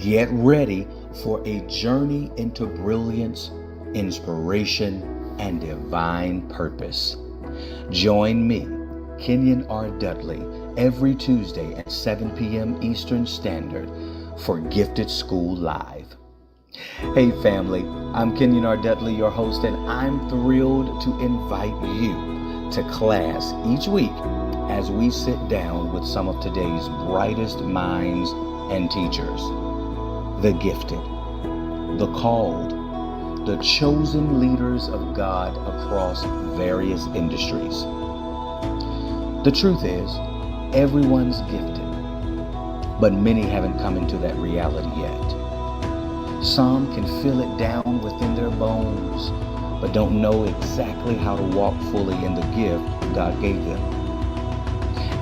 Get ready for a journey into brilliance, inspiration, and divine purpose. Join me, Kenyon R. Dudley, every Tuesday at 7 p.m. Eastern Standard for Gifted School Live. Hey family, I'm Kenyon R. Dudley, your host, and I'm thrilled to invite you to class each week as we sit down with some of today's brightest minds and teachers. The gifted, the called, the chosen leaders of God across various industries. The truth is, everyone's gifted, but many haven't come into that reality yet. Some can feel it down within their bones, but don't know exactly how to walk fully in the gift God gave them.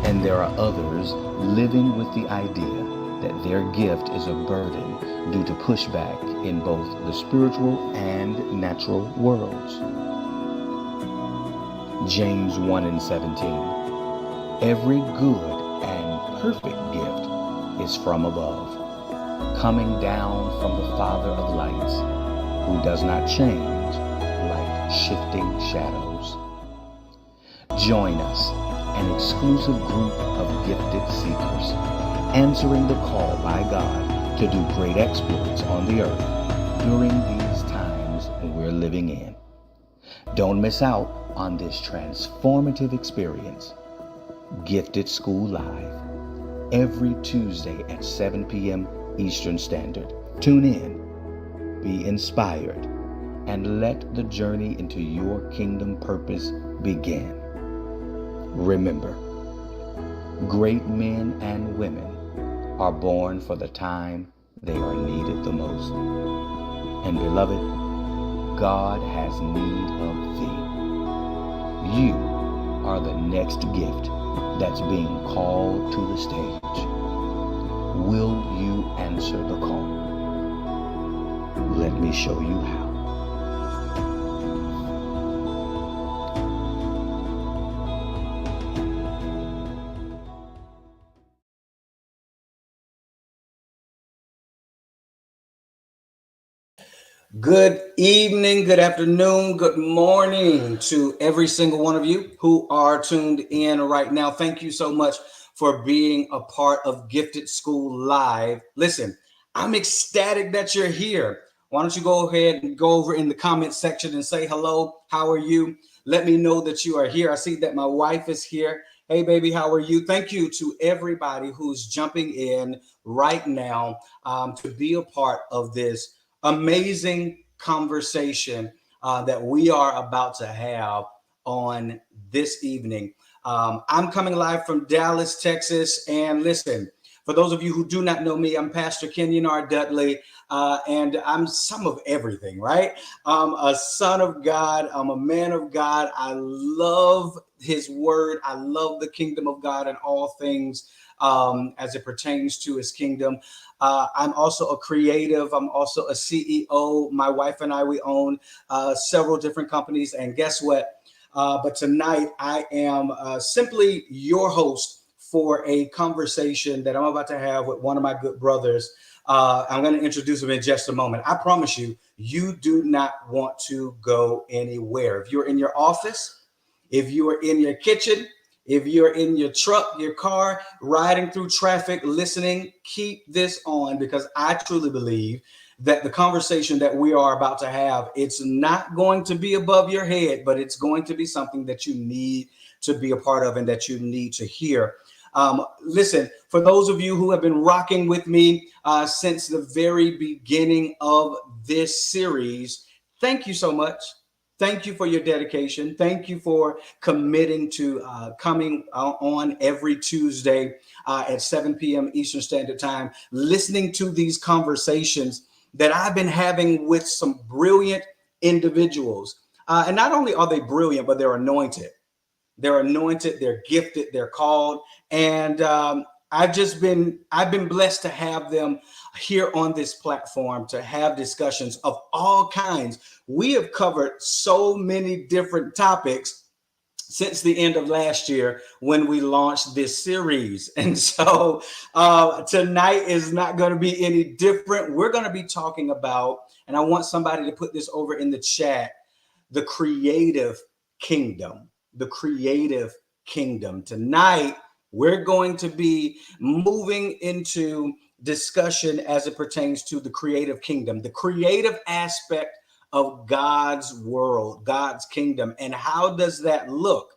And there are others living with the idea that their gift is a burden due to pushback in both the spiritual and natural worlds. James 1:17. Every good and perfect gift is from above, coming down from the Father of lights, who does not change like shifting shadows. Join us, an exclusive group of gifted seekers, answering the call by God to do great exploits on the earth during these times we're living in. Don't miss out on this transformative experience. Gifted School Live, every Tuesday at 7 p.m. Eastern Standard. Tune in, be inspired, and let the journey into your kingdom purpose begin. Remember, great men and women are born for the time they are needed the most. And beloved, God has need of thee. You are the next gift that's being called to the stage. Will you answer the call? Let me show you how. Good evening, good afternoon, good morning to every single one of you who are tuned in right now. Thank you so much for being a part of Gifted School Live. Listen, I'm ecstatic that you're here. Why don't you go ahead and go over in the comment section and say hello. How are you? Let me know that you are here. I see that my wife is here. Hey, baby, how are you? Thank you to everybody who's jumping in right now to be a part of this amazing conversation that we are about to have on this evening. I'm coming live from Dallas, Texas. And listen, for those of you who do not know me, I'm Pastor Kenyon R. Dudley, and I'm some of everything, right? I'm a son of God. I'm a man of God. I love his word. I love the kingdom of God and all things as it pertains to his kingdom. I'm also a creative. I'm also a CEO. My wife and I, we own several different companies. And guess what? But tonight I am simply your host for a conversation that I'm about to have with one of my good brothers. I'm going to introduce him in just a moment. I promise you, you do not want to go anywhere. If you're in your office, if you are in your kitchen, if you're in your truck, your car, riding through traffic, listening, keep this on, because I truly believe that the conversation that we are about to have, it's not going to be above your head, but it's going to be something that you need to be a part of and that you need to hear. Listen, for those of you who have been rocking with me since the very beginning of this series, thank you so much. Thank you for your dedication. Thank you for committing to coming on every Tuesday at 7 p.m. Eastern Standard Time, listening to these conversations that I've been having with some brilliant individuals. And not only are they brilliant, but they're anointed. They're anointed, they're gifted, they're called. And I've been blessed to have them here on this platform to have discussions of all kinds. We have covered so many different topics since the end of last year when we launched this series. And so tonight is not going to be any different. We're going to be talking about, and I want somebody to put this over in the chat, the creative kingdom. The creative kingdom. Tonight, we're going to be moving into discussion as it pertains to the creative kingdom, the creative aspect of God's world, God's kingdom. And how does that look?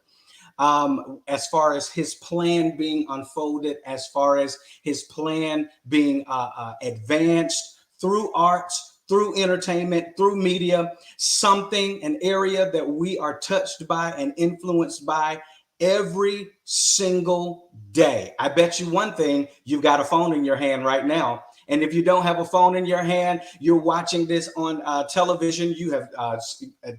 As far as his plan being unfolded, as far as his plan being advanced through arts, through entertainment, through media, an area that we are touched by and influenced by every single day. I bet you one thing, you've got a phone in your hand right now. And if you don't have a phone in your hand, you're watching this on television. You have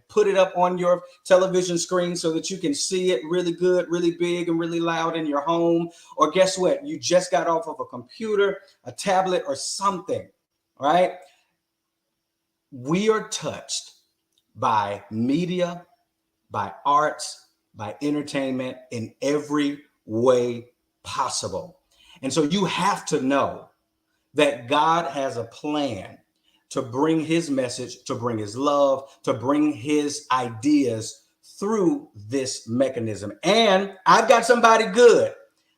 put it up on your television screen so that you can see it really good, really big, and really loud in your home. Or guess what? You just got off of a computer, a tablet, or something, right? We are touched by media, by arts, by entertainment in every way possible. And so you have to know that God has a plan to bring his message, to bring his love, to bring his ideas through this mechanism. And I've got somebody good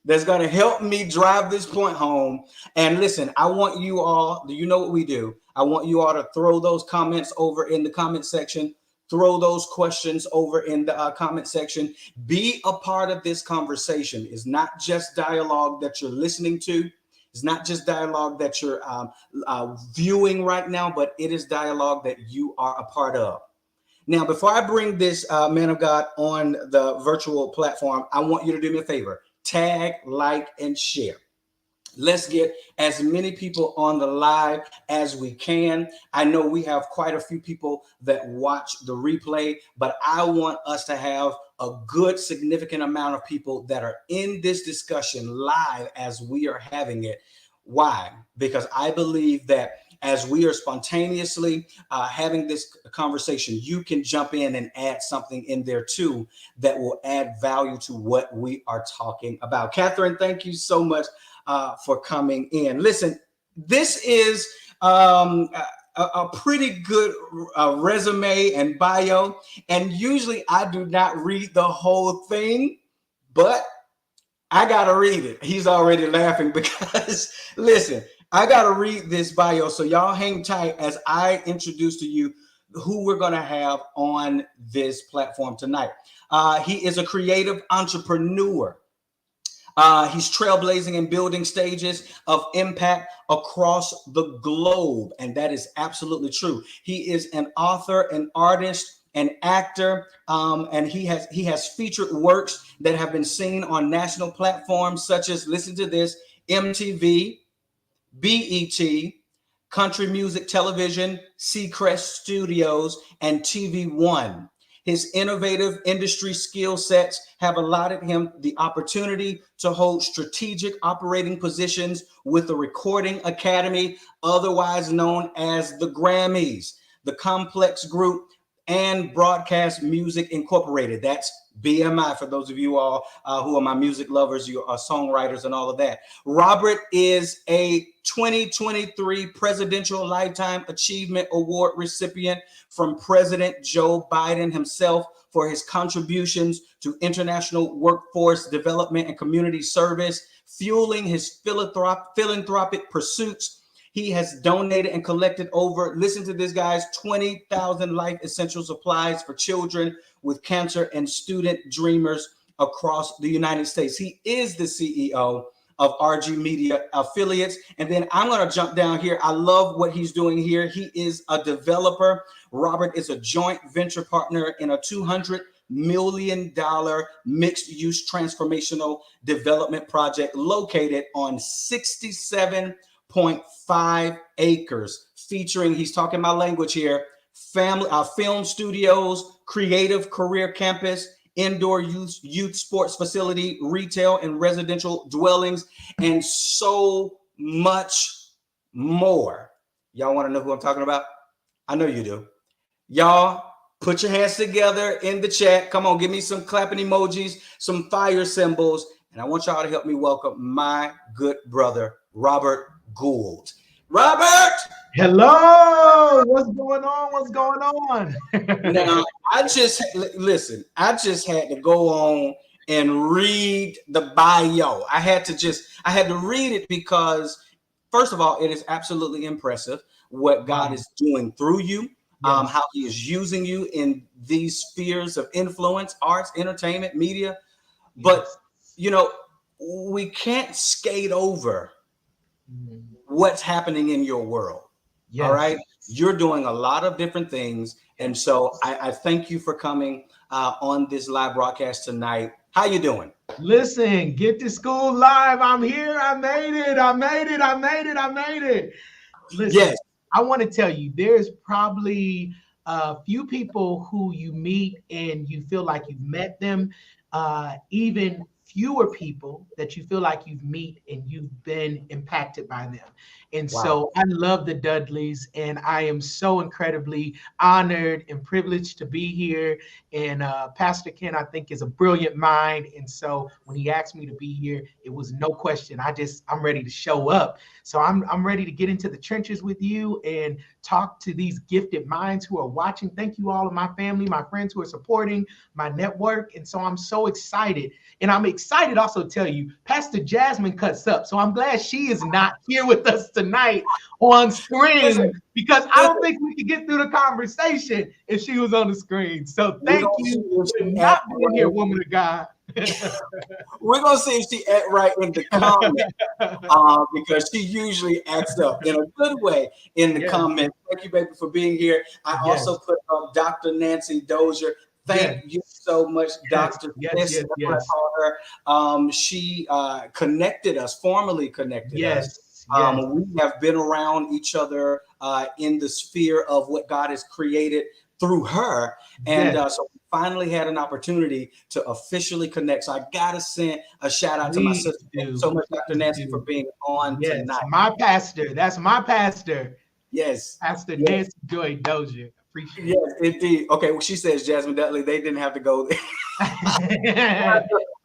that's going to help me drive this point home. And listen, I want you all, do you know what we do? I want you all to throw those comments over in the comment section. Throw those questions over in the comment section. Be a part of this conversation. It's not just dialogue that you're listening to. It's not just dialogue that you're viewing right now, but it is dialogue that you are a part of. Now, before I bring this man of God on the virtual platform, I want you to do me a favor. Tag, like, and share. Let's get as many people on the live as we can. I know we have quite a few people that watch the replay, but I want us to have a good significant amount of people that are in this discussion live as we are having it. Why? Because I believe that as we are spontaneously having this conversation, you can jump in and add something in there too that will add value to what we are talking about. Catherine, thank you so much for coming in. Listen, this is a pretty good resume and bio, and usually I do not read the whole thing, but I gotta read it. He's already laughing because listen, I gotta read this bio, so y'all hang tight as I introduce to you who we're gonna have on this platform tonight. He is a creative entrepreneur. He's trailblazing and building stages of impact across the globe. And that is absolutely true. He is an author, an artist, an actor, and he has featured works that have been seen on national platforms such as, listen to this, MTV, BET, Country Music Television, Seacrest Studios, and TV One. His innovative industry skill sets have allotted him the opportunity to hold strategic operating positions with the Recording Academy, otherwise known as the Grammys, the Complex Group, and Broadcast Music Incorporated. That's BMI for those of you all who are my music lovers, you are songwriters and all of that. Robert is a 2023 Presidential Lifetime Achievement Award recipient from President Joe Biden himself for his contributions to international workforce development and community service, fueling his philanthropic pursuits. He has donated and collected over, listen to this, guys, 20,000 life essential supplies for children with cancer and student dreamers across the United States. He is the CEO of RG Media Affiliates. And then I'm going to jump down here. I love what he's doing here. He is a developer. Robert is a joint venture partner in a $200 million mixed-use transformational development project located on 67.5 acres, featuring, he's talking my language here, film studios, creative career campus, indoor youth sports facility, retail and residential dwellings, and so much more. Y'all want to know who I'm talking about? I know you do. Y'all, Put your hands together in the chat. Come on, give me some clapping emojis, some fire symbols. And I want y'all to help me welcome my good brother, Robert Gould. Robert! Hello, what's going on? What's going on? Now, listen, I just had to go on and read the bio. I had to read it because, first of all, it is absolutely impressive what God Wow. is doing through you, Yes, how He is using you in these spheres of influence, arts, entertainment, media. But, yes. you know, we can't skate over Mm. what's happening in your world. All Yes, right. You're doing a lot of different things. And yes. so I thank you for coming on this live broadcast tonight. How you doing? Listen, get to school live. I'm here. I made it. I made it. I made it. I made it. Yes. Listen, I want to tell you, there's probably a few people who you meet and you feel like you've met them, even fewer people that you feel like you've met and you've been impacted by them. And Wow. so I love the Dudleys, and I am so incredibly honored and privileged to be here. And Pastor Ken, I think, is a brilliant mind. And so when he asked me to be here, it was no question. I'm ready to show up. So I'm ready to get into the trenches with you and talk to these gifted minds who are watching. Thank you all of my family, my friends who are supporting my network. And so I'm so excited. And I'm excited also to tell you, Pastor Jasmine cuts up. So I'm glad she is not here with us tonight on Listen, screen because I listen, don't think we could get through the conversation if she was on the screen. So we're thank gonna see you if for she not act being here, right. woman of God. We're gonna see if she act right in the comment because she usually acts up in a good way in the Yes, comments. Thank you, baby, for being here. I also yes, put up Dr. Nancy Dozier. Thank yes, you so much, yes, Dr. yes, Sis. yes, That's what I yes, call her. She connected us, formally connected us. yes, yes, We have been around each other in the sphere of what God has created through her. And yes. so we finally had an opportunity to officially connect. So I got to send a shout out to my Please sister. Thank you do. so much, Dr. Please Nancy, for do. being on Yes, tonight. my pastor. That's my pastor, Yes. Pastor Yes. Nancy Joy Dozier. Appreciate Yes, indeed. Okay, well, she says Jasmine Dudley. They didn't have to go there. it.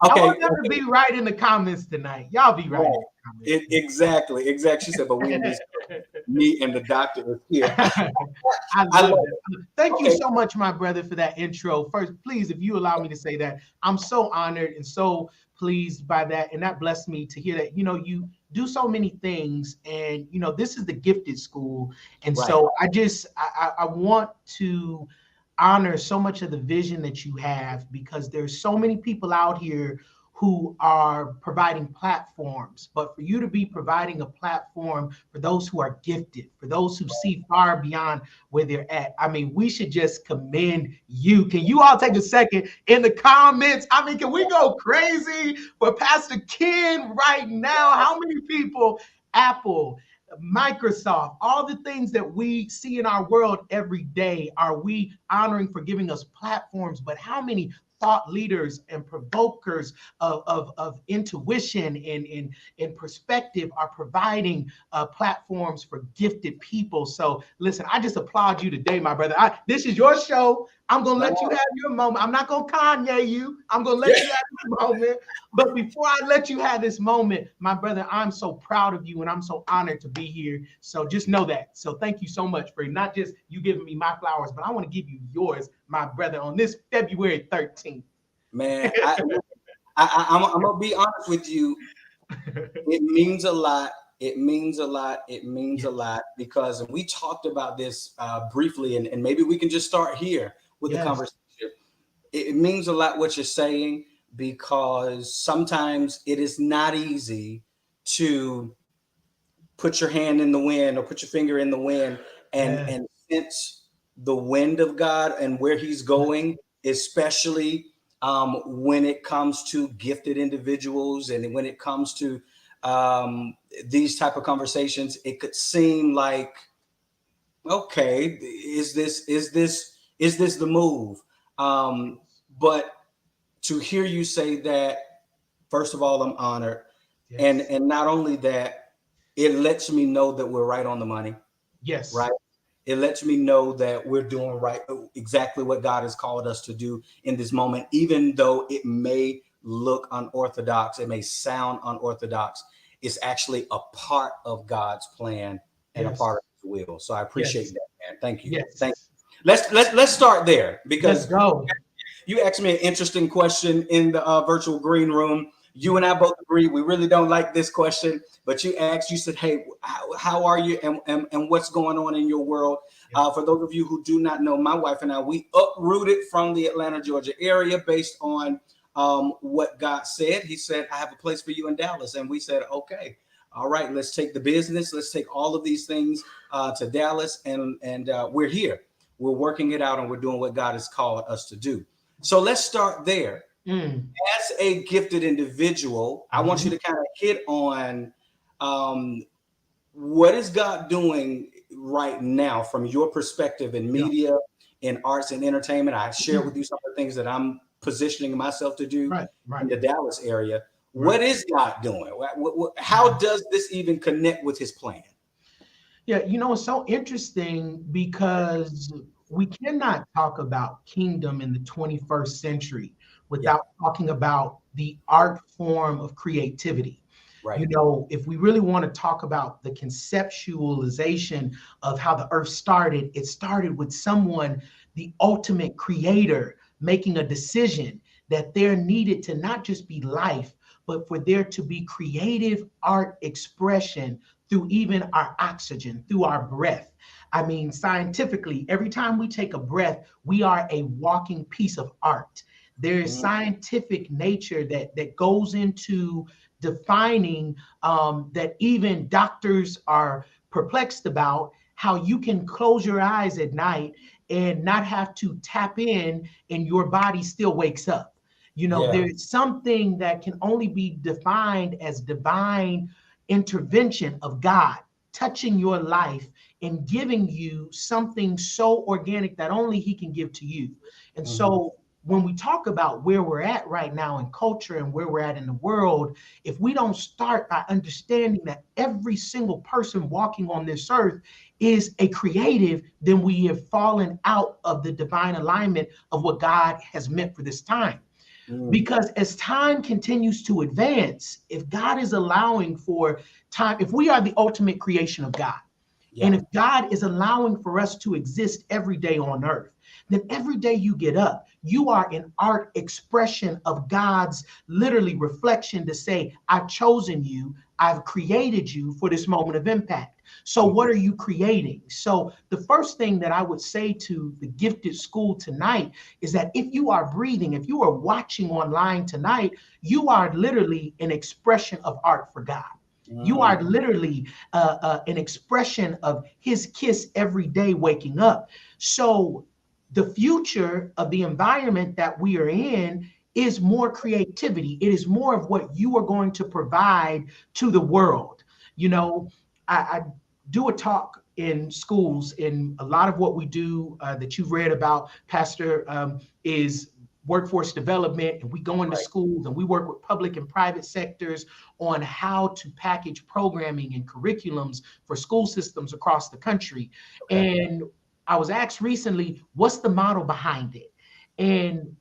I Okay, want them to be right in the comments tonight. Y'all be right in right. the comments Exactly, exactly. She said, but we in this, tonight. me and the doctor is here. I I love love that. Thank you it. Okay, so much, my brother, for that intro. First, please, if you allow me to say that, I'm so honored and so pleased by that. And that blessed me to hear that, you do so many things. And, this is the gifted school. And right. so I want to honor so much of the vision that you have because there's so many people out here who are providing platforms, but for you to be providing a platform for those who are gifted, for those who see far beyond where they're at. I mean, we should just commend you. Can you all take a second in the comments? I mean, can we go crazy for Pastor Ken right now? How many people, Apple, Microsoft, all the things that we see in our world every day, are we honoring for giving us platforms? But how many thought leaders and provokers of intuition and perspective are providing platforms for gifted people? So listen, I just applaud you today, my brother. This is your show. I'm gonna let you have your moment. I'm not gonna Kanye you. I'm gonna let you have this moment. But before I let you have this moment, my brother, I'm so proud of you and I'm so honored to be here. So just know that. So thank you so much for not just you giving me my flowers, but I want to give you yours, my brother, on this February 13th. Man, I'm gonna be honest with you. It means a lot. It means a lot. It means a Yes, lot because and we talked about this briefly, and maybe we can just start here with the yes, conversation. It means a lot what you're saying because sometimes it is not easy to put your hand in the wind or put your finger in the wind yes, and sense the wind of God and where He's going, especially when it comes to gifted individuals and when it comes to these type of conversations. It could seem like, okay, is this the move? But to hear you say that, first of all, I'm honored, and yes, not only that, it lets me know that we're right on the money, yes, right? It lets me know that we're doing right, exactly what God has called us to do in this moment, even though it may look unorthodox, it may sound unorthodox. It's actually a part of God's plan and a part Yes. of His will. So I appreciate Yes. that, man. Thank you. Thank Yes. you. Let's start there Let's because go. you asked me an interesting question in the virtual green room. You and Mhm. I both agree we really don't like this question, but you asked, you said, hey, how are you and what's going on in your world? Yeah. For those of you who do not know, my wife and I, we uprooted from the Atlanta, Georgia area based on what God said. He said, I have a place for you in Dallas. And we said, okay, all right, let's take the business. Let's take all of these things to Dallas. And we're here. We're working it out and we're doing what God has called us to do. So let's start there. Mm. As a gifted individual, I want you Mhm. to kind of hit on um, what is God doing right now from your perspective in Yeah. media, in arts and entertainment. I shared with Mm. you some of the things that I'm positioning myself to do Right. in Right. the Dallas area. Right. What is God doing? How does this even connect with his plan? Yeah, it's so interesting because we cannot talk about kingdom in the 21st century Yeah, without talking about the art form of creativity. right. If we really want to talk about the conceptualization of how the earth started, it started with someone, the ultimate creator, making a decision that there needed to not just be life, but for there to be creative art expression through even our oxygen, through our breath. I mean, scientifically, every time we take a breath, we are a walking piece of art. There is Mm, scientific nature that goes into defining that even doctors are perplexed about how you can close your eyes at night and not have to tap in and your body still wakes up. yeah. There's something that can only be defined as divine intervention of God touching your life and giving you something so organic that only He can give to you. And Hmm. so when we talk about where we're at right now in culture and where we're at in the world, if we don't start by understanding that every single person walking on this earth is a creative, then we have fallen out of the divine alignment of what God has meant for this time. Mm, Because as time continues to advance, if God is allowing for time, if we are the ultimate creation of God, and yeah. if God is allowing for us to exist every day on earth, then every day you get up, you are an art expression of God's literally reflection to say, I've chosen you, I've created you for this moment of impact. So, what Mhm. are you creating? So, the first thing that I would say to the gifted school tonight is that if you are breathing, if you are watching online tonight, you are literally an expression of art for God. You Mm, are literally an expression of His kiss every day waking up. So, the future of the environment that we are in is more creativity. It is more of what you are going to provide to the world. I do a talk in schools, and a lot of what we do that you've read about, Pastor, is workforce development. And we go into right. schools and we work with public and private sectors on how to package programming and curriculums for school systems across the country. Okay. And I was asked recently, what's the model behind it? And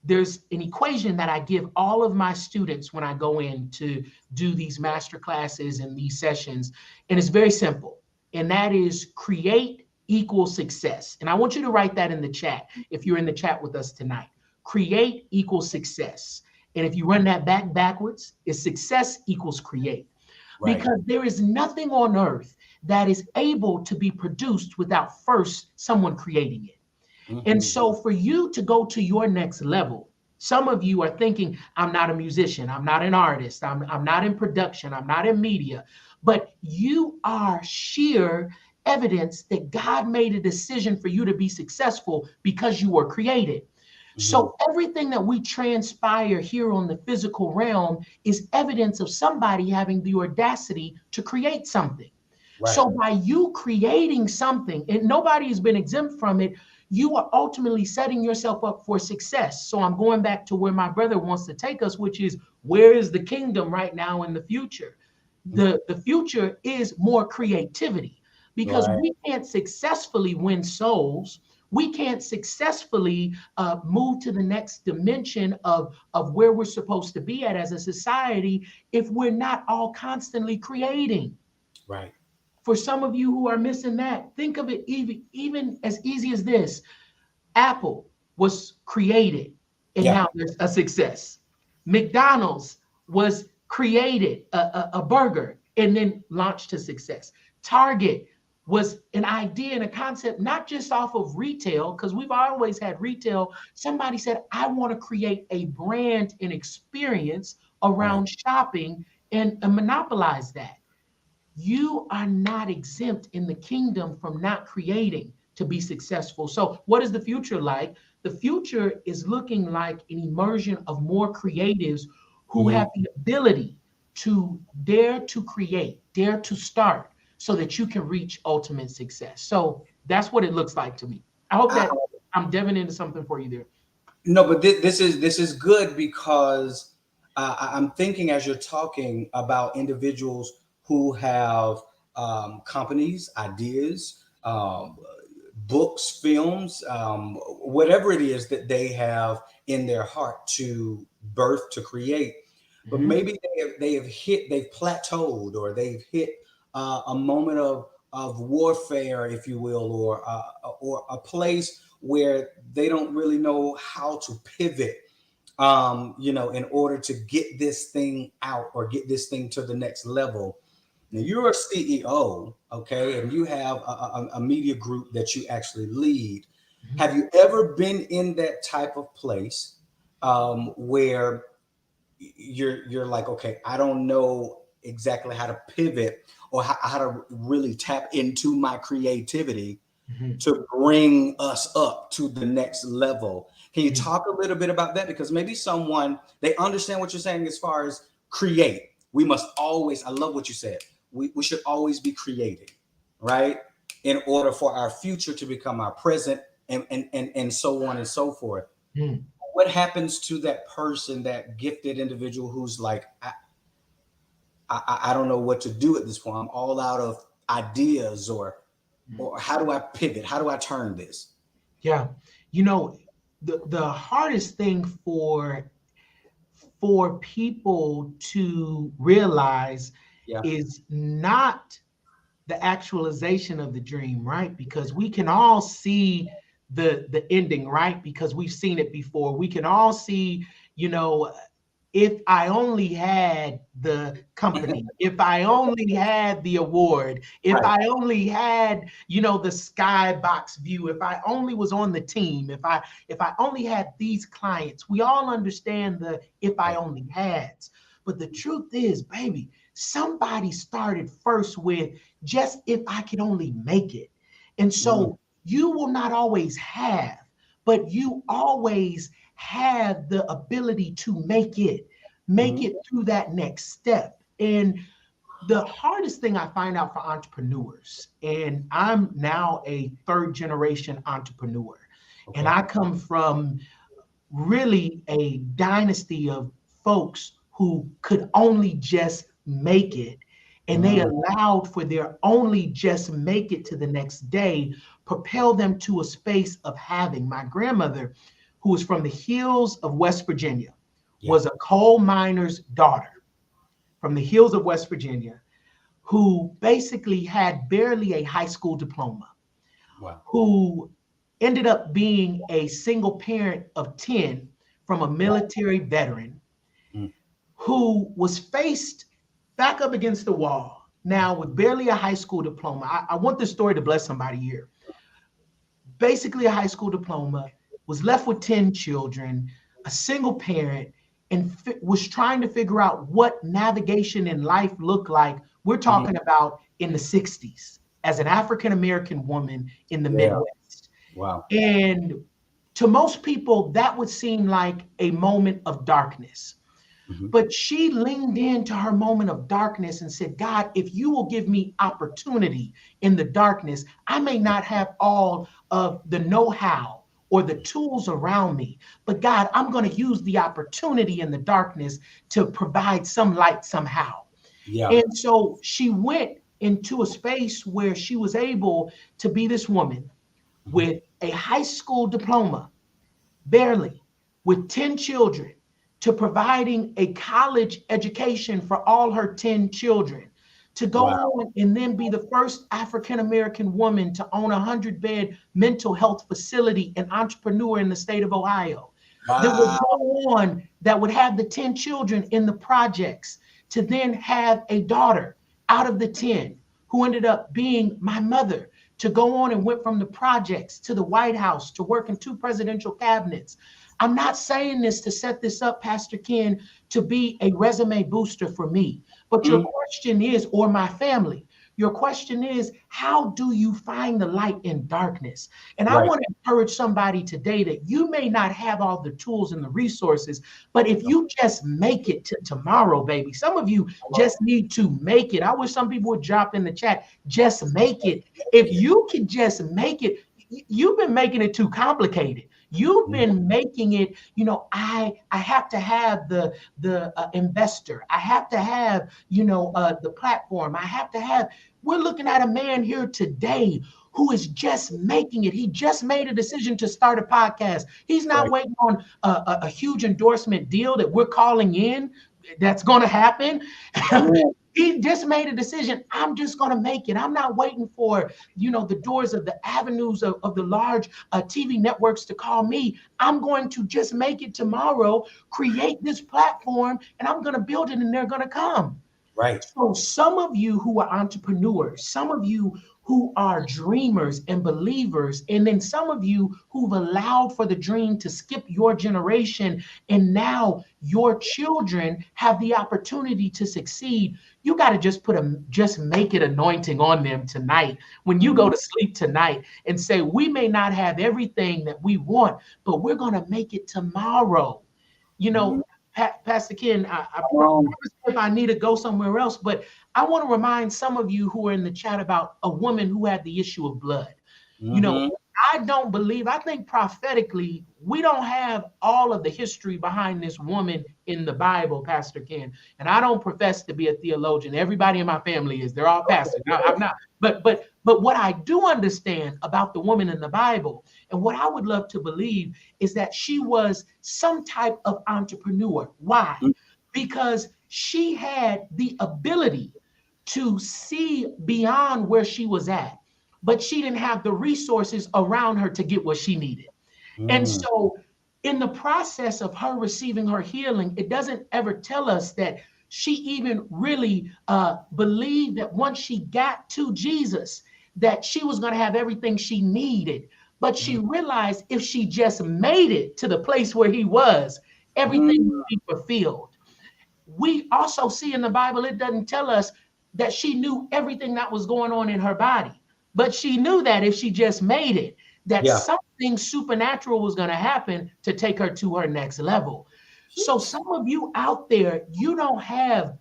there's an equation that I give all of my students when I go in to do these master classes and these sessions. And it's very simple. And that is create equals success. And I want you to write that in the chat if you're in the chat with us tonight. Create equals success. And if you run that backwards, is success equals create. Right. Because there is nothing on earth that is able to be produced without first someone creating it. And Hmm. so for you to go to your next level, some of you are thinking, I'm not a musician, I'm not an artist, I'm not in production, I'm not in media, but you are sheer evidence that God made a decision for you to be successful because you were created. Hmm. So everything that we transpire here on the physical realm is evidence of somebody having the audacity to create something. Right. So by you creating something, and nobody has been exempt from it, you are ultimately setting yourself up for success. So I'm going back to where my brother wants to take us, which is where is the kingdom right now in the future? The future is more creativity. because Right. we can't successfully win souls. We can't successfully move to the next dimension of where we're supposed to be at as a society if we're not all constantly creating. Right. For some of you who are missing that, think of it even as easy as this. Apple was created and Yeah. now there's a success. McDonald's was created, a burger, and then launched to success. Target was an idea and a concept, not just off of retail, because we've always had retail. Somebody said, I want to create a brand and experience Right. around shopping and monopolize that. You are not exempt in the kingdom from not creating to be successful. So, what is the future like? The future is looking like an immersion of more creatives who Hmm. have the ability to dare to create, dare to start, so that you can reach ultimate success. So, that's what it looks like to me. I hope I, that I'm diving into something for you there. no, but this is good because I'm thinking as you're talking about individuals who have companies, ideas, books, films, whatever it is that they have in their heart to birth, to create. But Mhm. maybe they've plateaued, or they've hit a moment of warfare, if you will, or a place where they don't really know how to pivot, in order to get this thing out or get this thing to the next level. Now you're a CEO, okay, and you have a media group that you actually lead. Mhm. Have you ever been in that type of place where you're like, okay, I don't know exactly how to pivot or how to really tap into my creativity Mhm. to bring us up to the next level? Can you Mhm. talk a little bit about that? Because maybe someone, they understand what you're saying as far as create. We must always, I love what you said. We should always be creating, right? In order for our future to become our present, and so on and so forth. Mhm. What happens to that person, that gifted individual who's like, I don't know what to do at this point. I'm all out of ideas, Mhm. or how do I pivot? How do I turn this? Yeah. You know, the hardest thing for people to realize Yeah. is not the actualization of the dream, right? Because we can all see the ending, right? Because we've seen it before. We can all see, you know, if I only had the company, if I only had the award, if Right. I only had, the skybox view, if I only was on the team, if I only had these clients. We all understand the if I Right. only hads. But the truth is, baby, somebody started first with just if I could only make it. And Mm, so you will not always have, but you always have the ability to make mhm. it through that next step. And the hardest thing I find out for entrepreneurs, and I'm now a third generation entrepreneur, and Okay. I come from really a dynasty of folks who could only just make it. And they Mm, allowed for their only just make it to the next day, propel them to a space of having. My grandmother, who was from the hills of West Virginia, yeah. was a coal miner's daughter from the hills of West Virginia, who basically had barely a high school diploma, Wow. who ended up being a single parent of 10 from a Wow. military veteran, Mm, who was faced back up against the wall now with barely a high school diploma. I want this story to bless somebody here. Basically, a high school diploma, was left with 10 children, a single parent, and was trying to figure out what navigation in life looked like. We're mhm. talking about in the 60s as an African American woman in the Yeah. Midwest. Wow. And to most people, that would seem like a moment of darkness. Mhm. But she leaned into her moment of darkness and said, God, if you will give me opportunity in the darkness, I may not have all of the know how or the tools around me. But God, I'm going to use the opportunity in the darkness to provide some light somehow. Yeah. And so she went into a space where she was able to be this woman with a high school diploma, barely, with 10 children, to providing a college education for all her 10 children, to go Wow. on and then be the first African American woman to own a 100-bed mental health facility, an entrepreneur in the state of Ohio, that would Wow. go on, that would have the 10 children in the projects, to then have a daughter out of the 10 who ended up being my mother, to go on and went from the projects to the White House to work in 2 presidential cabinets. I'm not saying this to set this up, Pastor Ken, to be a resume booster for me. But your question is, or my family, your question is, how do you find the light in darkness? And I Right. want to encourage somebody today that you may not have all the tools and the resources, but if you just make it to tomorrow, baby, some of you just need to make it. I wish some people would drop in the chat, just make it. If you can just make it, you've been making it too complicated. You've been making it, I have to have the investor. I have to have, the platform. I have to have. We're looking at a man here today who is just making it. He just made a decision to start a podcast. He's not Right. waiting on a huge endorsement deal that we're calling in. That's going to happen. He just made a decision. I'm just going to make it. I'm not waiting for, the doors of the avenues of the large TV networks to call me. I'm going to just make it tomorrow, create this platform, and I'm going to build it, and they're going to come. Right. So some of you who are entrepreneurs, some of you who are dreamers and believers, and then some of you who've allowed for the dream to skip your generation, and now your children have the opportunity to succeed. You got to just put a just make it anointing on them tonight. When you go to sleep tonight and say, we may not have everything that we want, but we're going to make it tomorrow. Pastor Ken, I promise if I need to go somewhere else, but I want to remind some of you who are in the chat about a woman who had the issue of blood. I think prophetically, we don't have all of the history behind this woman in the Bible, Pastor Ken. And I don't profess to be a theologian. Everybody in my family is. They're all pastors. I'm not. But what I do understand about the woman in the Bible, and what I would love to believe, is that she was some type of entrepreneur. Why? Because she had the ability to see beyond where she was at, but she didn't have the resources around her to get what she needed. And so in the process of her receiving her healing, it doesn't ever tell us that she even really believed that once she got to Jesus, that she was going to have everything she needed. But she realized if she just made it to the place where he was, everything would be fulfilled. We also see in the Bible, it doesn't tell us that she knew everything that was going on in her body, but she knew that if she just made it, that something supernatural was going to happen to take her to her next level. So some of you out there, you don't have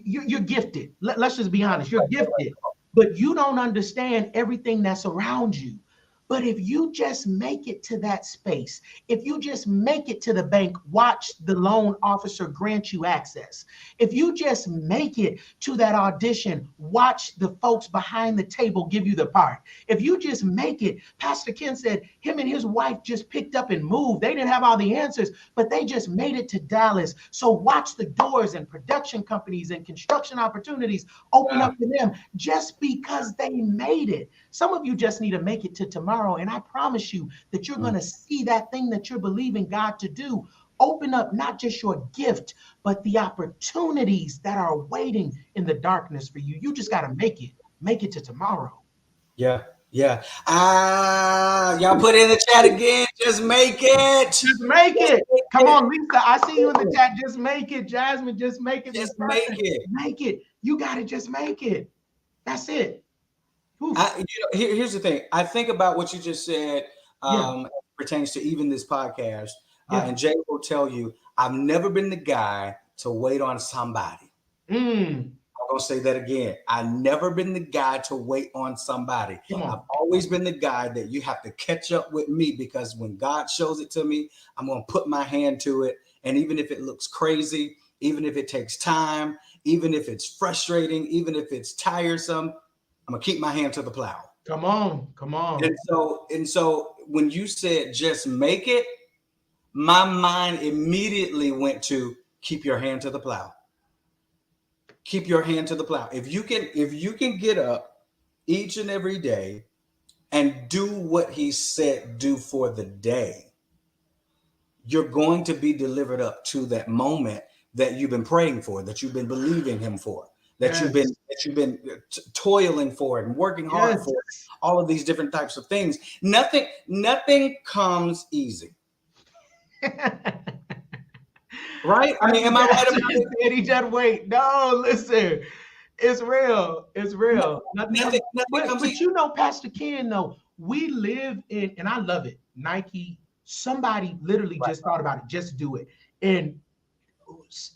you're gifted. Let's just be honest, you're gifted, but you don't understand everything that's around you. But if you just make it to that space, if you just make it to the bank, watch the loan officer grant you access. If you just make it to that audition, watch the folks behind the table give you the part. If you just make it, Pastor Ken said him and his wife just picked up and moved. They didn't have all the answers, but they just made it to Dallas. So watch the doors and production companies and construction opportunities open up to them just because they made it. Some of you just need to make it to tomorrow. And I promise you that you're going to see that thing that you're believing God to do open up, not just your gift, but the opportunities that are waiting in the darkness for you. You just got to make it to tomorrow. Yeah. Y'all put in the chat again. Just make it. Just make it. Come on, Lisa. I see you in the chat. Just make it. Jasmine, just make it. Just make it. Make it. You got to just make it. That's it. Here's the thing. I think about what you just said pertains to even this podcast. And Jay will tell you, I've never been the guy to wait on somebody. I'm going to say that again. I've never been the guy to wait on somebody. I've always been the guy that you have to catch up with me, because when God shows it to me, I'm going to put my hand to it. And even if it looks crazy, even if it takes time, even if it's frustrating, even if it's tiresome, I'm gonna keep my hand to the plow. Come on, come on. And so when you said just make it, my mind immediately went to keep your hand to the plow. Keep your hand to the plow. If you can get up each and every day and do what he said do for the day, you're going to be delivered up to that moment that you've been praying for, that you've been believing him for, Yes, that you've been toiling for and working hard yes. for, all of these different types of things. Nothing comes easy, right? I mean, am I right about it? Eddie, just wait. No, listen. It's real. It's real. Nothing comes But easy. you know, Pastor Ken, though, we live in, and I love it. Nike, somebody literally Right, just thought about it. Just do it. And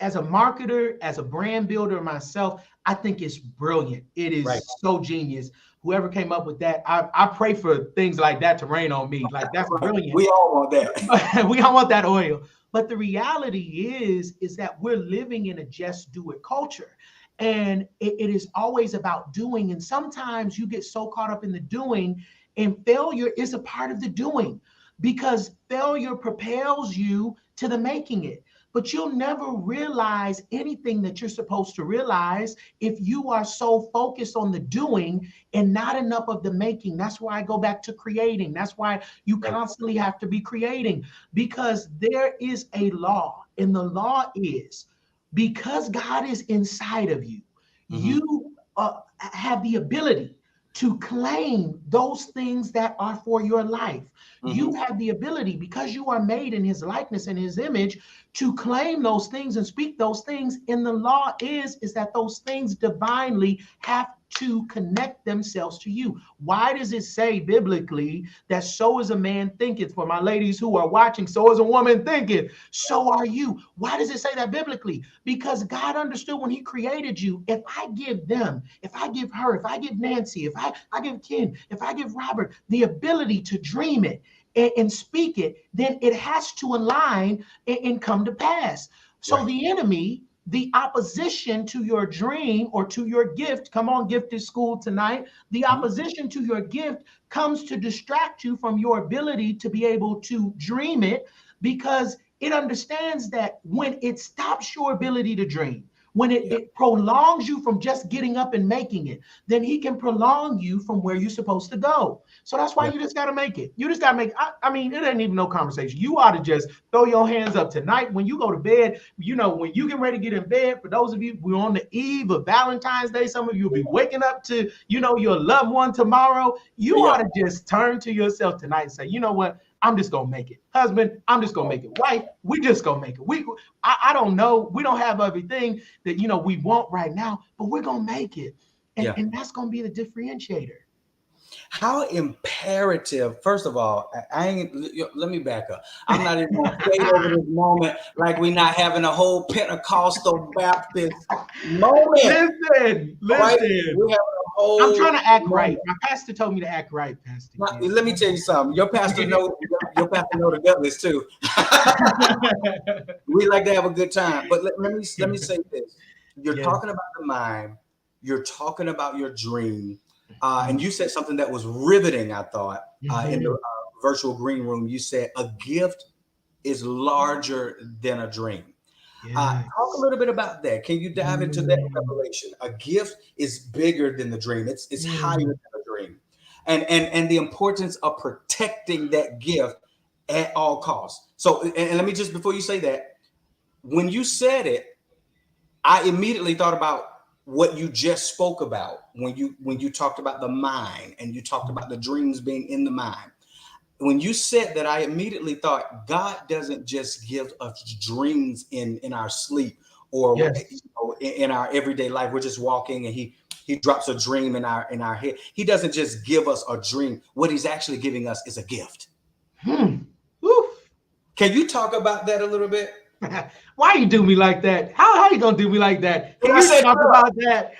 as a marketer, as a brand builder myself, I think it's brilliant. It right. is so genius. Whoever came up with that, I pray for things like that to rain on me. Like that's Right. brilliant. We all want that. We don't want that oil. But the reality is that we're living in a just do it culture. And it is always about doing. And sometimes you get so caught up in the doing, and failure is a part of the doing because failure propels you to the making it. But you'll never realize anything that you're supposed to realize if you are so focused on the doing and not enough of the making. That's why I go back to creating. That's why you Right. constantly have to be creating because there is a law, and the law is because God is inside of you, Mm-hmm. you have the ability to claim those things that are for your life. You Mm-hmm. have the ability because you are made in his likeness and his image to claim those things and speak those things. And the law is that those things divinely have to connect themselves to you. Why does it say biblically that so is a man thinketh? For my ladies who are watching, so is a woman thinketh, so are you. Why does it say that biblically? Because God understood when he created you, if I give them, if I give her, if I give Nancy, if I give Ken, if I give Robert the ability to dream it and speak it, then it has to align and come to pass. So Right. the enemy, the opposition to your dream or to your gift, come on, gifted school tonight, the Mm-hmm. opposition to your gift comes to distract you from your ability to be able to dream it because it understands that when it stops your ability to dream, when Yeah. it prolongs you from just getting up and making it, then he can prolong you from where you're supposed to go. So that's why Yeah. you just got to make it. You just got to make it. I mean, it ain't even no conversation. You ought to just throw your hands up tonight when you go to bed. You know, when you get ready to get in bed, for those of you, we're on the eve of Valentine's Day. Some of you will be waking up to, your loved one tomorrow. You Yeah. ought to just turn to yourself tonight and say, you know what? I'm just gonna make it. Husband, I'm just gonna make it. Wife, we just gonna make it. I don't know. We don't have everything that we want right now, but we're gonna make it. And Yeah. and that's gonna be the differentiator. How imperative, first of all, I ain't, let me back up. I'm not even going to fade over this moment like we're not having a whole Pentecostal Baptist moment, right? Listen. We're having a I'm trying whole to act right. moment. My pastor told me to act right, Pastor Now, Ken. let me tell you something. Your pastor know the Dudleys too. We like to have a good time. But let me say this. You're Yes. talking about the mind, you're talking about your dream. And you said something that was riveting, I thought, in the Mhm. virtual green room. You said a gift is larger than a dream. Talk a Yes. little bit about that. Can you dive into that Mm. revelation? A gift is bigger than the dream. It's higher than Mm. the dream, and the importance of protecting that gift at all costs. So, and let me just before you say that, when you said it, I immediately thought about what you just spoke about when you talked about the mind and you talked about the dreams being in the mind. When you said that, I immediately thought God doesn't just give us dreams in our sleep or Yes. in our everyday life. We're just walking and he drops a dream in our head. He doesn't just give us a dream. What he's actually giving us is a gift. Hmm. Oof. Can you talk about that a little bit? Why you do me like that? How you gonna do me like that? When Can I you said talk about that?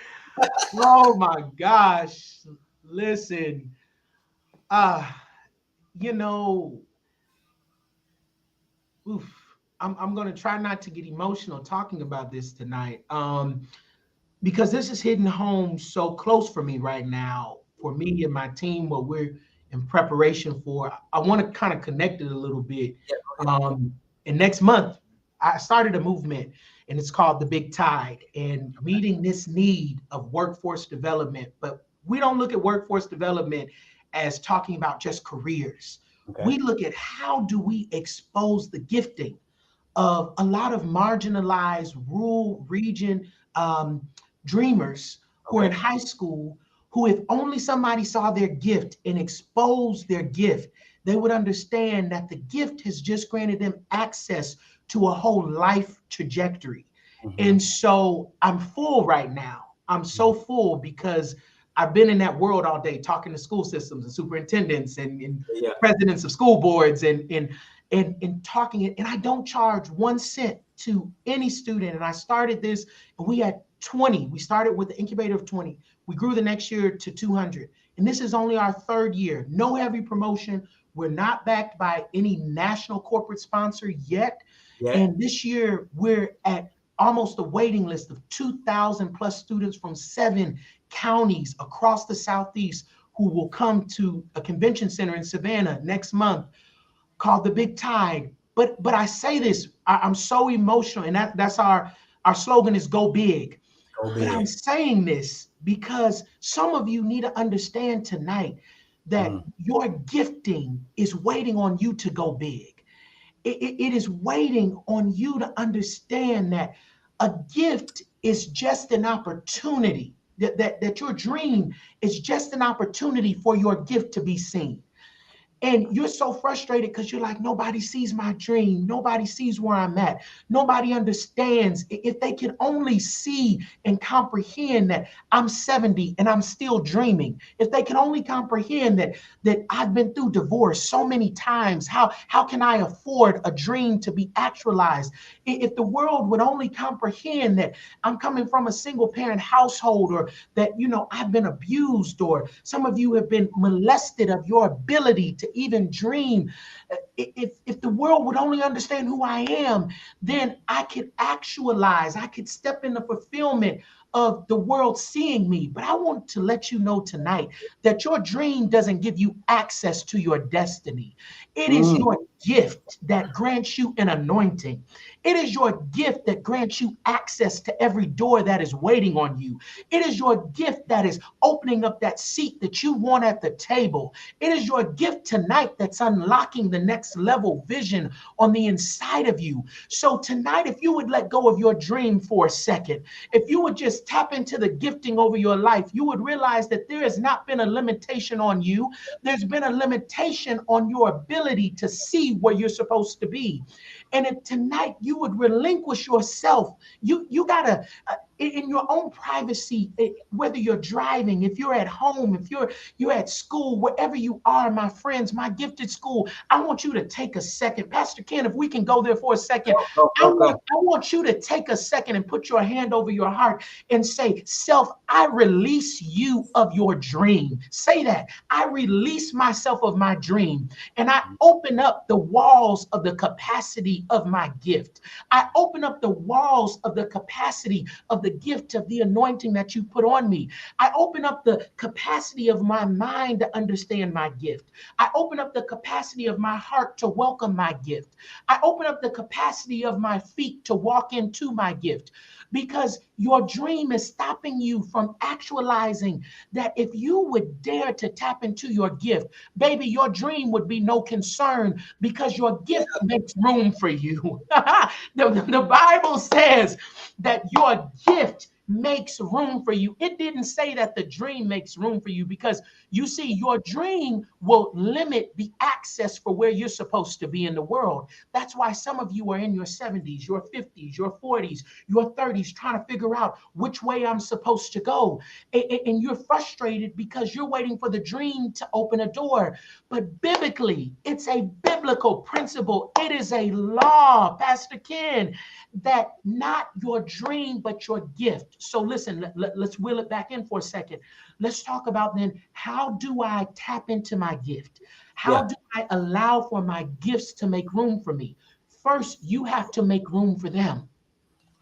Oh my gosh. Listen. Uh, you know, oof. I'm gonna try not to get emotional talking about this tonight. because this is hitting home so close for me right now, for me and my team, what we're in preparation for. I want to kind of connect it a little bit. Yeah, go ahead. Um, and next month, I started a movement, and it's called the Big Tide, and meeting this need of workforce development. But we don't look at workforce development as talking about just careers. Okay. We look at how do we expose the gifting of a lot of marginalized rural region dreamers who are in Okay. high school, who, if only somebody saw their gift and exposed their gift, they would understand that the gift has just granted them access to a whole life trajectory. Hmm. And so I'm full right now. I'm so full because I've been in that world all day talking to school systems and superintendents and Yeah. presidents of school boards and talking it. And I don't charge 1 cent to any student. And I started this, and we had 20. We started with the incubator of 20. We grew the next year to 200. And this is only our third year. No heavy promotion. We're not backed by any national corporate sponsor yet. Yeah. And this year, we're at almost a waiting list of 2,000 plus students from 7 counties across the Southeast who will come to a convention center in Savannah next month called the Big Tide. But I say this, I'm so emotional, and that's our slogan is go big. Go But I'm big. saying this because some of you need to understand tonight that Mm. your gifting is waiting on you to go big. It is waiting on you to understand that a gift is just an opportunity, that your dream is just an opportunity for your gift to be seen. And you're so frustrated because you're like, nobody sees my dream. Nobody sees where I'm at. Nobody understands. If they can only see and comprehend that I'm 70 and I'm still dreaming, if they can only comprehend that I've been through divorce so many times, how can I afford a dream to be actualized? If the world would only comprehend that I'm coming from a single parent household, or that, I've been abused, or some of you have been molested of your ability to even dream. If the world would only understand who I am, then I could actualize, I could step in the fulfillment of the world seeing me. But I want to let you know tonight that your dream doesn't give you access to your destiny. It is Mm. your gift that grants you an anointing. It is your gift that grants you access to every door that is waiting on you. It is your gift that is opening up that seat that you want at the table. It is your gift tonight that's unlocking the next level vision on the inside of you. So tonight, if you would let go of your dream for a second, if you would just tap into the gifting over your life, you would realize that there has not been a limitation on you. There's been a limitation on your ability to see where you're supposed to be. And if tonight you would relinquish yourself, you gotta in your own privacy, whether you're driving, if you're at home, if you're at school, wherever you are, my friends, my gifted school, I want you to take a second. Pastor Ken, if we can go there for a second, Go, go, I go, want go. I want you to take a second and put your hand over your heart and say, self, I release you of your dream. Say that. I release myself of my dream, and I open up the walls of the capacity of my gift. I open up the walls of the capacity of the gift of the anointing that you put on me. I open up the capacity of my mind to understand my gift. I open up the capacity of my heart to welcome my gift. I open up the capacity of my feet to walk into my gift, because your dream is stopping you from actualizing that. If you would dare to tap into your gift, baby, your dream would be no concern, because your gift makes room for you. The Bible says that your gift makes room for you. It didn't say that the dream makes room for you, because you see, your dream will limit the access for where you're supposed to be in the world. That's why some of you are in your 70s, your 50s, your 40s, your 30s, trying to figure out which way I'm supposed to go. And you're frustrated because you're waiting for the dream to open a door. But biblically, it's a biblical principle. It is a law, Pastor Ken, that not your dream, but your gift. So listen, let's wheel it back in for a second. Let's talk about then, how do I tap into my gift? How Yeah. do I allow for my gifts to make room for me? First, you have to make room for them.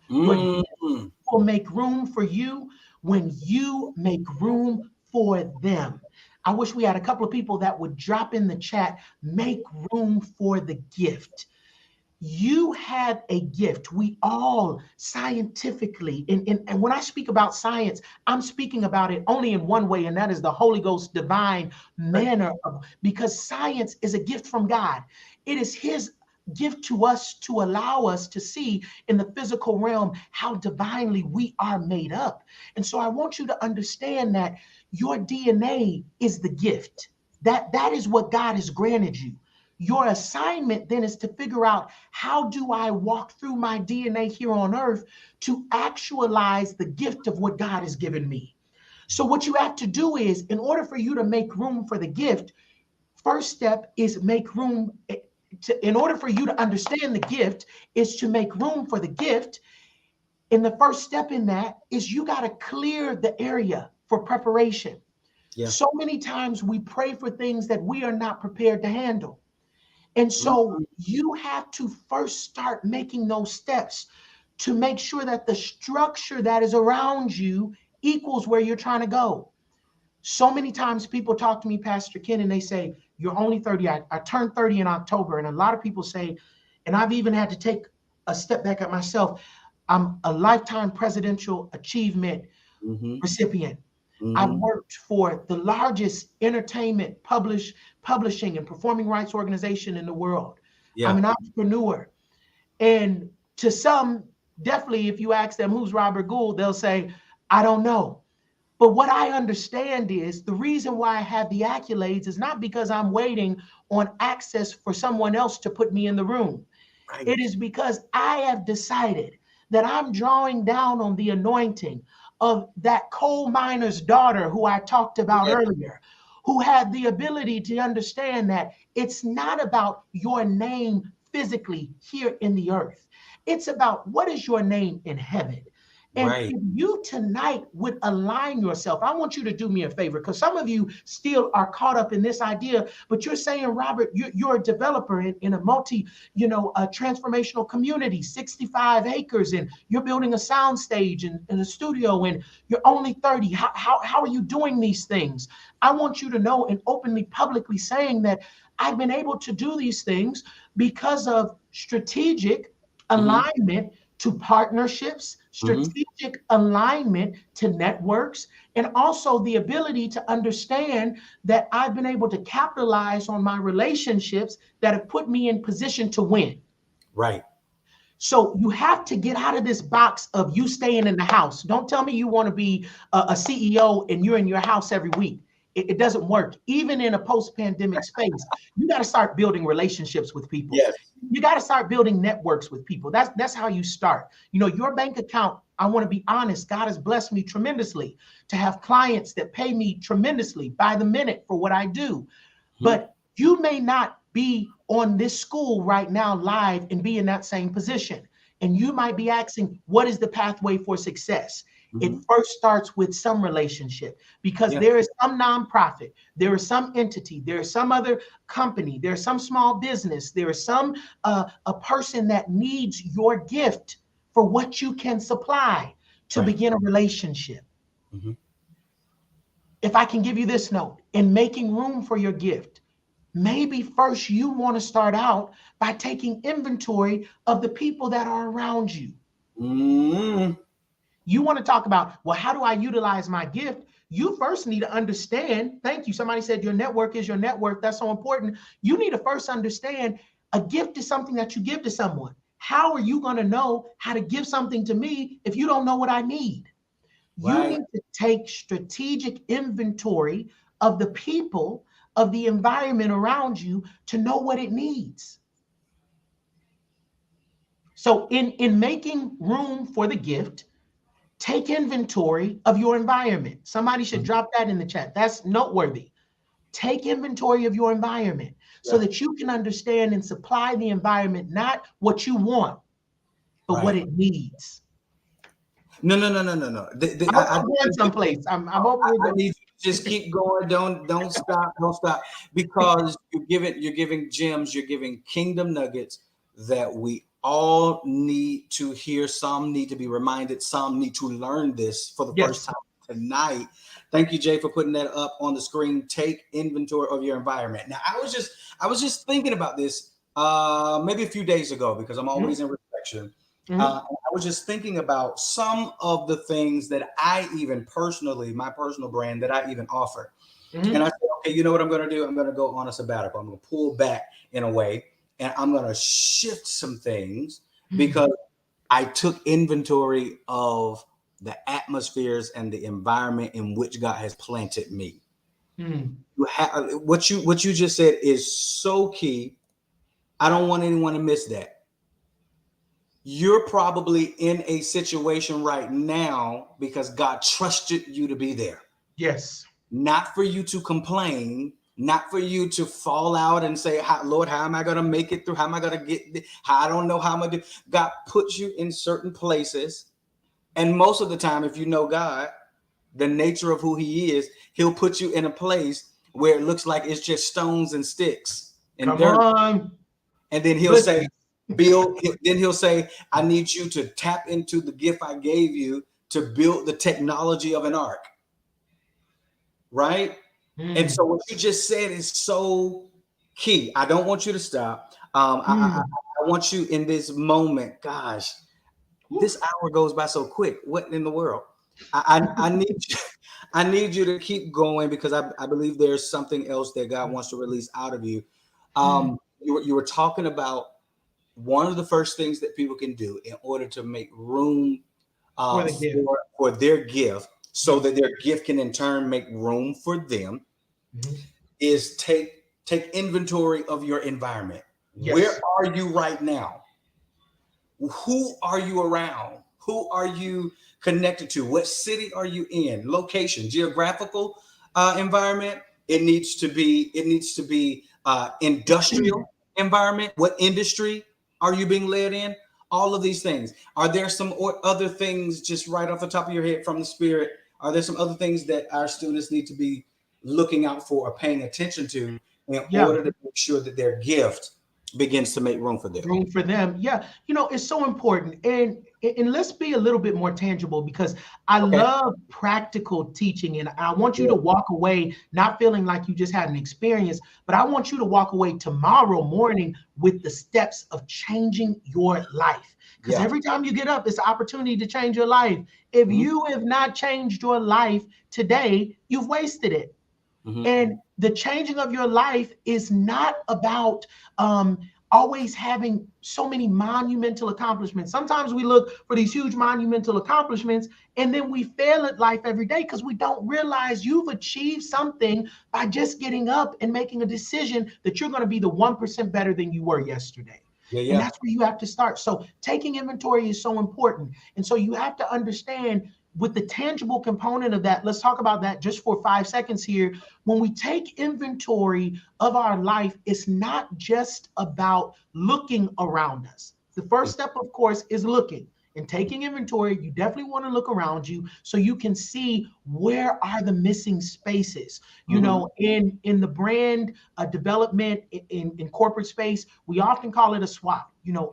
Your Mm. People make room for you when you make room for them. I wish we had a couple of people that would drop in the chat, make room for the gift. You have a gift. We all scientifically, and when I speak about science, I'm speaking about it only in one way, and that is the Holy Ghost divine manner of, because science is a gift from God. It is his gift to us to allow us to see in the physical realm how divinely we are made up. And so I want you to understand that your DNA is the gift. That is what God has granted you. Your assignment then is to figure out, how do I walk through my DNA here on earth to actualize the gift of what God has given me? So what you have to do is, in order for you to make room for the gift, first step is make room in order for you to understand the gift is to make room for the gift. And the first step in that is you got to clear the area for preparation. Yeah. So many times we pray for things that we are not prepared to handle. And so you have to first start making those steps to make sure that the structure that is around you equals where you're trying to go. So many times people talk to me, Pastor Ken, and they say, you're only 30. I turned 30 in October. And a lot of people say, and I've even had to take a step back at myself, I'm a lifetime presidential achievement recipient. I've worked for the largest entertainment publishing and performing rights organization in the world. Yeah. I'm an entrepreneur. And to some, definitely, if you ask them, who's Robert Gould, they'll say, I don't know. But what I understand is the reason why I have the accolades is not because I'm waiting on access for someone else to put me in the room. Right. It is because I have decided that I'm drawing down on the anointing of that coal miner's daughter who I talked about earlier, who had the ability to understand that it's not about your name physically here in the earth. It's about what is your name in heaven. And if you tonight would align yourself, I want you to do me a favor, because some of you still are caught up in this idea, but you're saying, Robert, you're a developer in a multi, a transformational community, 65 acres, and you're building a sound stage and a studio, and you're only 30. How are you doing these things? I want you to know, and openly, publicly saying that I've been able to do these things because of strategic alignment to partnerships, strategic alignment to networks, and also the ability to understand that I've been able to capitalize on my relationships that have put me in position to win. Right. So you have to get out of this box of you staying in the house. Don't tell me you want to be a CEO and you're in your house every week. It doesn't work. Even in a post-pandemic space, you got to start building relationships with people. Yes. You got to start building networks with people. That's how you start. Your bank account, I want to be honest, God has blessed me tremendously to have clients that pay me tremendously by the minute for what I do. But you may not be on this school right now live and be in that same position. And you might be asking, what is the pathway for success? It first starts with some relationship, because there is some nonprofit, there is some entity, there is some other company, there's some small business, there is some a person that needs your gift for what you can supply to begin a relationship. If I can give you this note, in making room for your gift, maybe first you want to start out by taking inventory of the people that are around you. You want to talk about, well, how do I utilize my gift? You first need to understand, thank you. Somebody said your network is your network. That's so important. You need to first understand a gift is something that you give to someone. How are you going to know how to give something to me if you don't know what I need? You need to take strategic inventory of the people, of the environment around you to know what it needs. So in making room for the gift, take inventory of your environment. Somebody should drop that in the chat. That's noteworthy. Take inventory of your environment so that you can understand and supply the environment, not what you want, but what it needs. No. I'm going someplace. I'm over I need you to just keep going. Don't stop, because you're giving gems, you're giving kingdom nuggets that we all need to hear. Some need to be reminded. Some need to learn this for the first Yes. time tonight. Thank you, Jay, for putting that up on the screen. Take inventory of your environment. Now, I was just thinking about this maybe a few days ago because I'm Mm-hmm. always in reflection. Mm-hmm. I was just thinking about some of the things that I even personally, my personal brand that I even offer. And I Mm-hmm. said, okay, you know what I'm going to do? I'm going to go on a sabbatical. I'm going to pull back in a way, and I'm going to shift some things because I took inventory of the atmospheres and the environment in which God has planted me. Mm-hmm. You have what you just said is so key. I don't want anyone to miss that. You're probably in a situation right now because God trusted you to be there. Yes. Not for you to complain, not for you to fall out and say, Lord, how am I going to make it through? How am I going to get how I don't know how I'm going to do. God puts you in certain places. And most of the time, if you know God, the nature of who he is, he'll put you in a place where it looks like it's just stones and sticks and Come dirt. on. And then he'll say, Listen. build, then he'll say, I need you to tap into the gift I gave you to build the technology of an ark. Right? And Mm. so what you just said is so key. I don't want you to stop. Mm. I want you in this moment. Gosh, Whew. this hour goes by so quick. What in the world? I need you. I need you to keep going because I believe there's something else that God wants to release out of you. Mm. You were talking about one of the first things that people can do in order to make room For the gift. for their gift, so Yes. that their gift can in turn make room for them, Mm-hmm. is take inventory of your environment. Where Yes. are you right now? Who are you around? Who are you connected to? What city are you in? Location, geographical environment. It needs to be industrial environment. What industry are you being led in? All of these things. Are there some other things just right off the top of your head from the spirit? Are there some other things that our students need to be looking out for or paying attention to in Yeah. order to make sure that their gift begins to make room for them? Room for them. Yeah, it's so important. And let's be a little bit more tangible because I Okay. love practical teaching, and I want you Yeah. to walk away not feeling like you just had an experience, but I want you to walk away tomorrow morning with the steps of changing your life. Because Yeah. every time you get up, it's an opportunity to change your life. If Mhm. you have not changed your life today, you've wasted it. Mhm. And the changing of your life is not about always having so many monumental accomplishments. Sometimes we look for these huge monumental accomplishments and then we fail at life every day because we don't realize you've achieved something by just getting up and making a decision that you're going to be the 1% better than you were yesterday. Yeah. And Yeah. that's where you have to start. So taking inventory is so important. And so you have to understand with the tangible component of that, let's talk about that just for 5 seconds here. When we take inventory of our life, it's not just about looking around us. The first step, of course, is looking and taking inventory. You definitely want to look around you so you can see where are the missing spaces. Mhm. In the brand development in corporate space, we often call it a SWOT.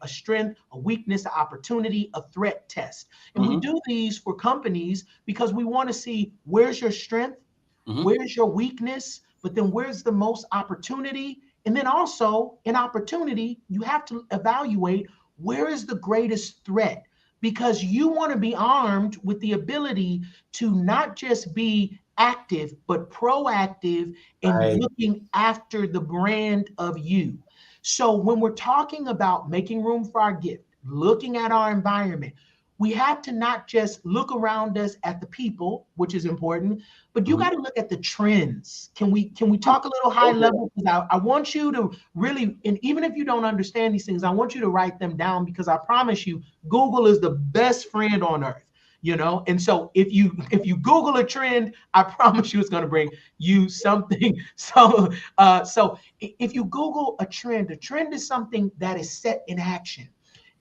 A strength, a weakness, an opportunity, a threat test. And we Mhm. do these for companies because we want to see where's your strength, Mhm. where's your weakness, but then where's the most opportunity? And then also in opportunity, you have to evaluate where is the greatest threat because you want to be armed with the ability to not just be active, but proactive in Right. looking after the brand of you. So when we're talking about making room for our gift, looking at our environment, we have to not just look around us at the people, which is important, but you Mhm. got to look at the trends. Can we talk a little high Okay. level? Because I want you to really, and even if you don't understand these things, I want you to write them down because I promise you, Google is the best friend on earth. And so if you Google a trend, I promise you it's going to bring you something. So if you Google a trend is something that is set in action.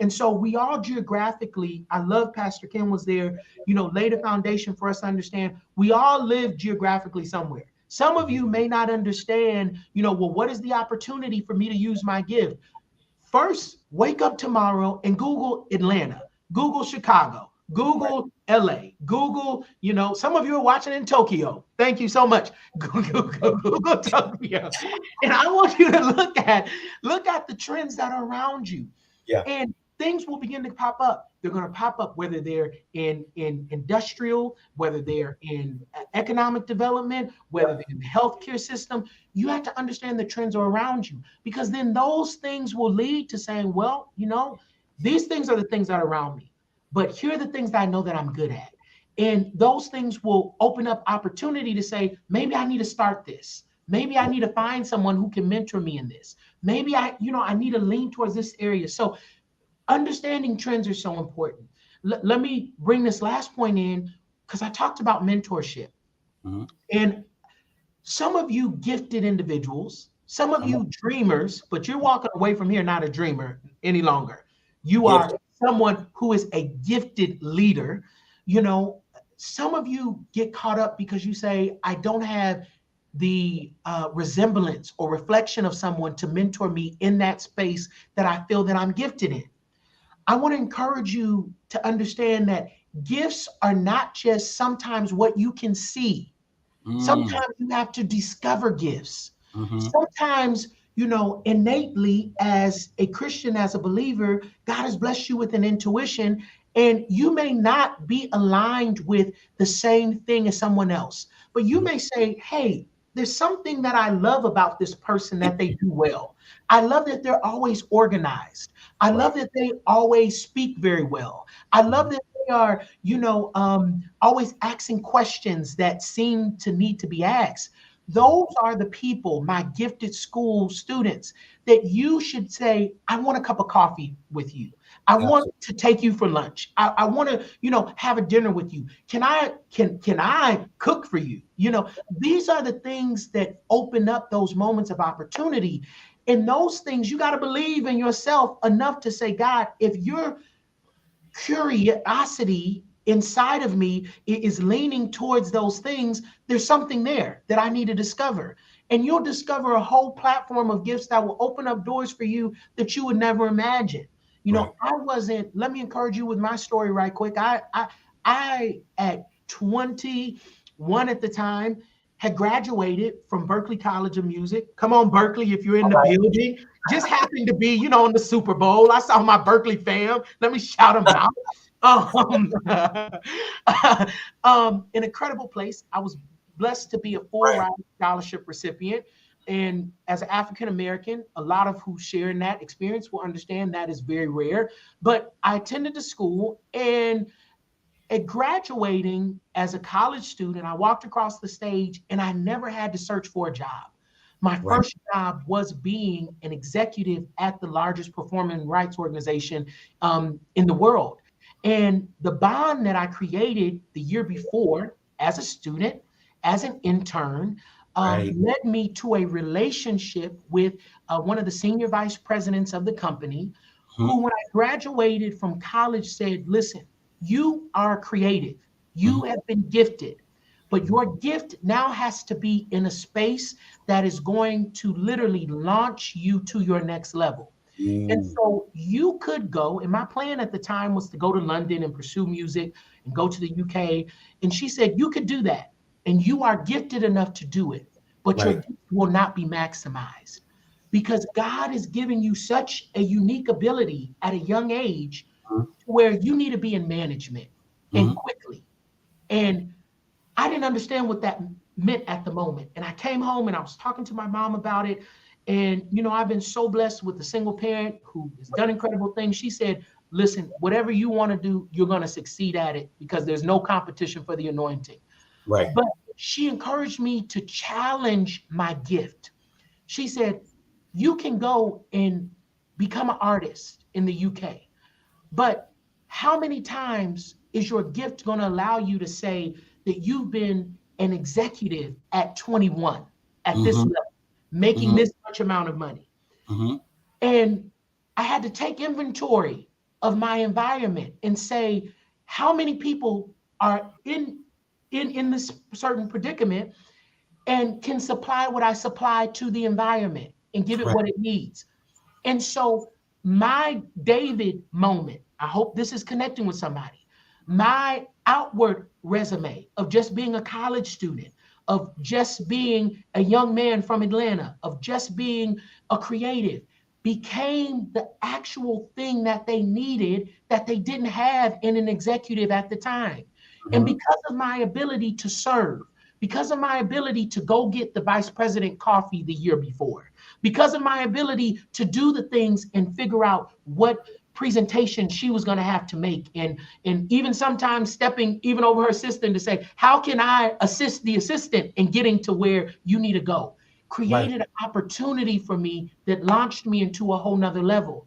And so we all geographically, I love Pastor Ken was there, laid a foundation for us to understand we all live geographically somewhere. Some of Mhm. you may not understand, well, what is the opportunity for me to use my gift? First, wake up tomorrow and Google Atlanta, Google Chicago, Right. Google LA, Google, some of you are watching in Tokyo. Thank you so much. Google Tokyo. And I want you to look at the trends that are around you. Yeah. And things will begin to pop up. They're going to pop up whether they're in industrial, whether they're in economic development, whether they're in the healthcare system. You have to understand the trends are around you, because then those things will lead to saying, well, these things are the things that are around me, but here are the things that I know that I'm good at. And those things will open up opportunity to say, maybe I need to start this. Maybe I need to find someone who can mentor me in this. Maybe I need to lean towards this area. So understanding trends are so important. Let me bring this last point in, because I talked about mentorship. Mm-hmm. And some of you gifted individuals, some of Come on. you dreamers, but you're walking away from here not a dreamer any longer. You are Gifted. someone who is a gifted leader. Some of you get caught up because you say, I don't have the resemblance or reflection of someone to mentor me in that space that I feel that I'm gifted in. I want to encourage you to understand that gifts are not just sometimes what you can see. Mm. Sometimes you have to discover gifts. Mm-hmm. Sometimes, innately as a Christian, as a believer, God has blessed you with an intuition, and you may not be aligned with the same thing as someone else, but you may say, hey, there's something that I love about this person that they do well. I love that they're always organized. I Right. love that they always speak very well. I love that they are, always asking questions that seem to need to be asked. Those are the people, my gifted school students, that you should say, I want a cup of coffee with you. I want Absolutely. to take you for lunch. I want to, have a dinner with you. Can I cook for you? These are the things that open up those moments of opportunity. And those things, you got to believe in yourself enough to say, God, if your curiosity inside of me is leaning towards those things, there's something there that I need to discover. And you'll discover a whole platform of gifts that will open up doors for you that you would never imagine. Right. Let me encourage you with my story right quick. I at 21 at the time had graduated from Berklee College of Music. Come on, Berklee, if you're in All the right. building. Just happened to be, in the Super Bowl. I saw my Berklee fam. Let me shout them out. Um, an incredible place. I was blessed to be a full Right. ride scholarship recipient. And as an African American, a lot of who share in that experience will understand that is very rare. But I attended the school, and at graduating as a college student, I walked across the stage and I never had to search for a job. My Right. first job was being an executive at the largest performing rights organization in the world. And the bond that I created the year before as a student, as an intern, Right. led me to a relationship with one of the senior vice presidents of the company, Mm-hmm. who, when I graduated from college, said, listen, you are creative. Mm-hmm. You have been gifted, but your gift now has to be in a space that is going to literally launch you to your next level. And Mm. so you could go, and my plan at the time was to go to London and pursue music and go to the UK. And she said, you could do that. And you are gifted enough to do it, but your Right. gift will not be maximized, because God has given you such a unique ability at a young age where you need to be in management and Mm-hmm. quickly. And I didn't understand what that meant at the moment. And I came home and I was talking to my mom about it. And, I've been so blessed with a single parent who has done incredible things. She said, listen, whatever you want to do, you're going to succeed at it, because there's no competition for the anointing. Right. But she encouraged me to challenge my gift. She said, you can go and become an artist in the UK. But how many times is your gift going to allow you to say that you've been an executive at 21 at this Mm-hmm. level, making Mm-hmm. this much amount of money? Mm-hmm. And I had to take inventory of my environment and say, how many people are in this certain predicament and can supply what I supply to the environment and give it Right. what it needs? And so my David moment, I hope this is connecting with somebody. My outward resume of just being a college student, of just being a young man from Atlanta, of just being a creative, became the actual thing that they needed that they didn't have in an executive at the time. And Mhm. because of my ability to serve, because of my ability to go get the vice president coffee the year before, because of my ability to do the things and figure out what presentation she was going to have to make, and even sometimes stepping even over her assistant to say, how can I assist the assistant in getting to where you need to go, Right. created an opportunity for me that launched me into a whole nother level.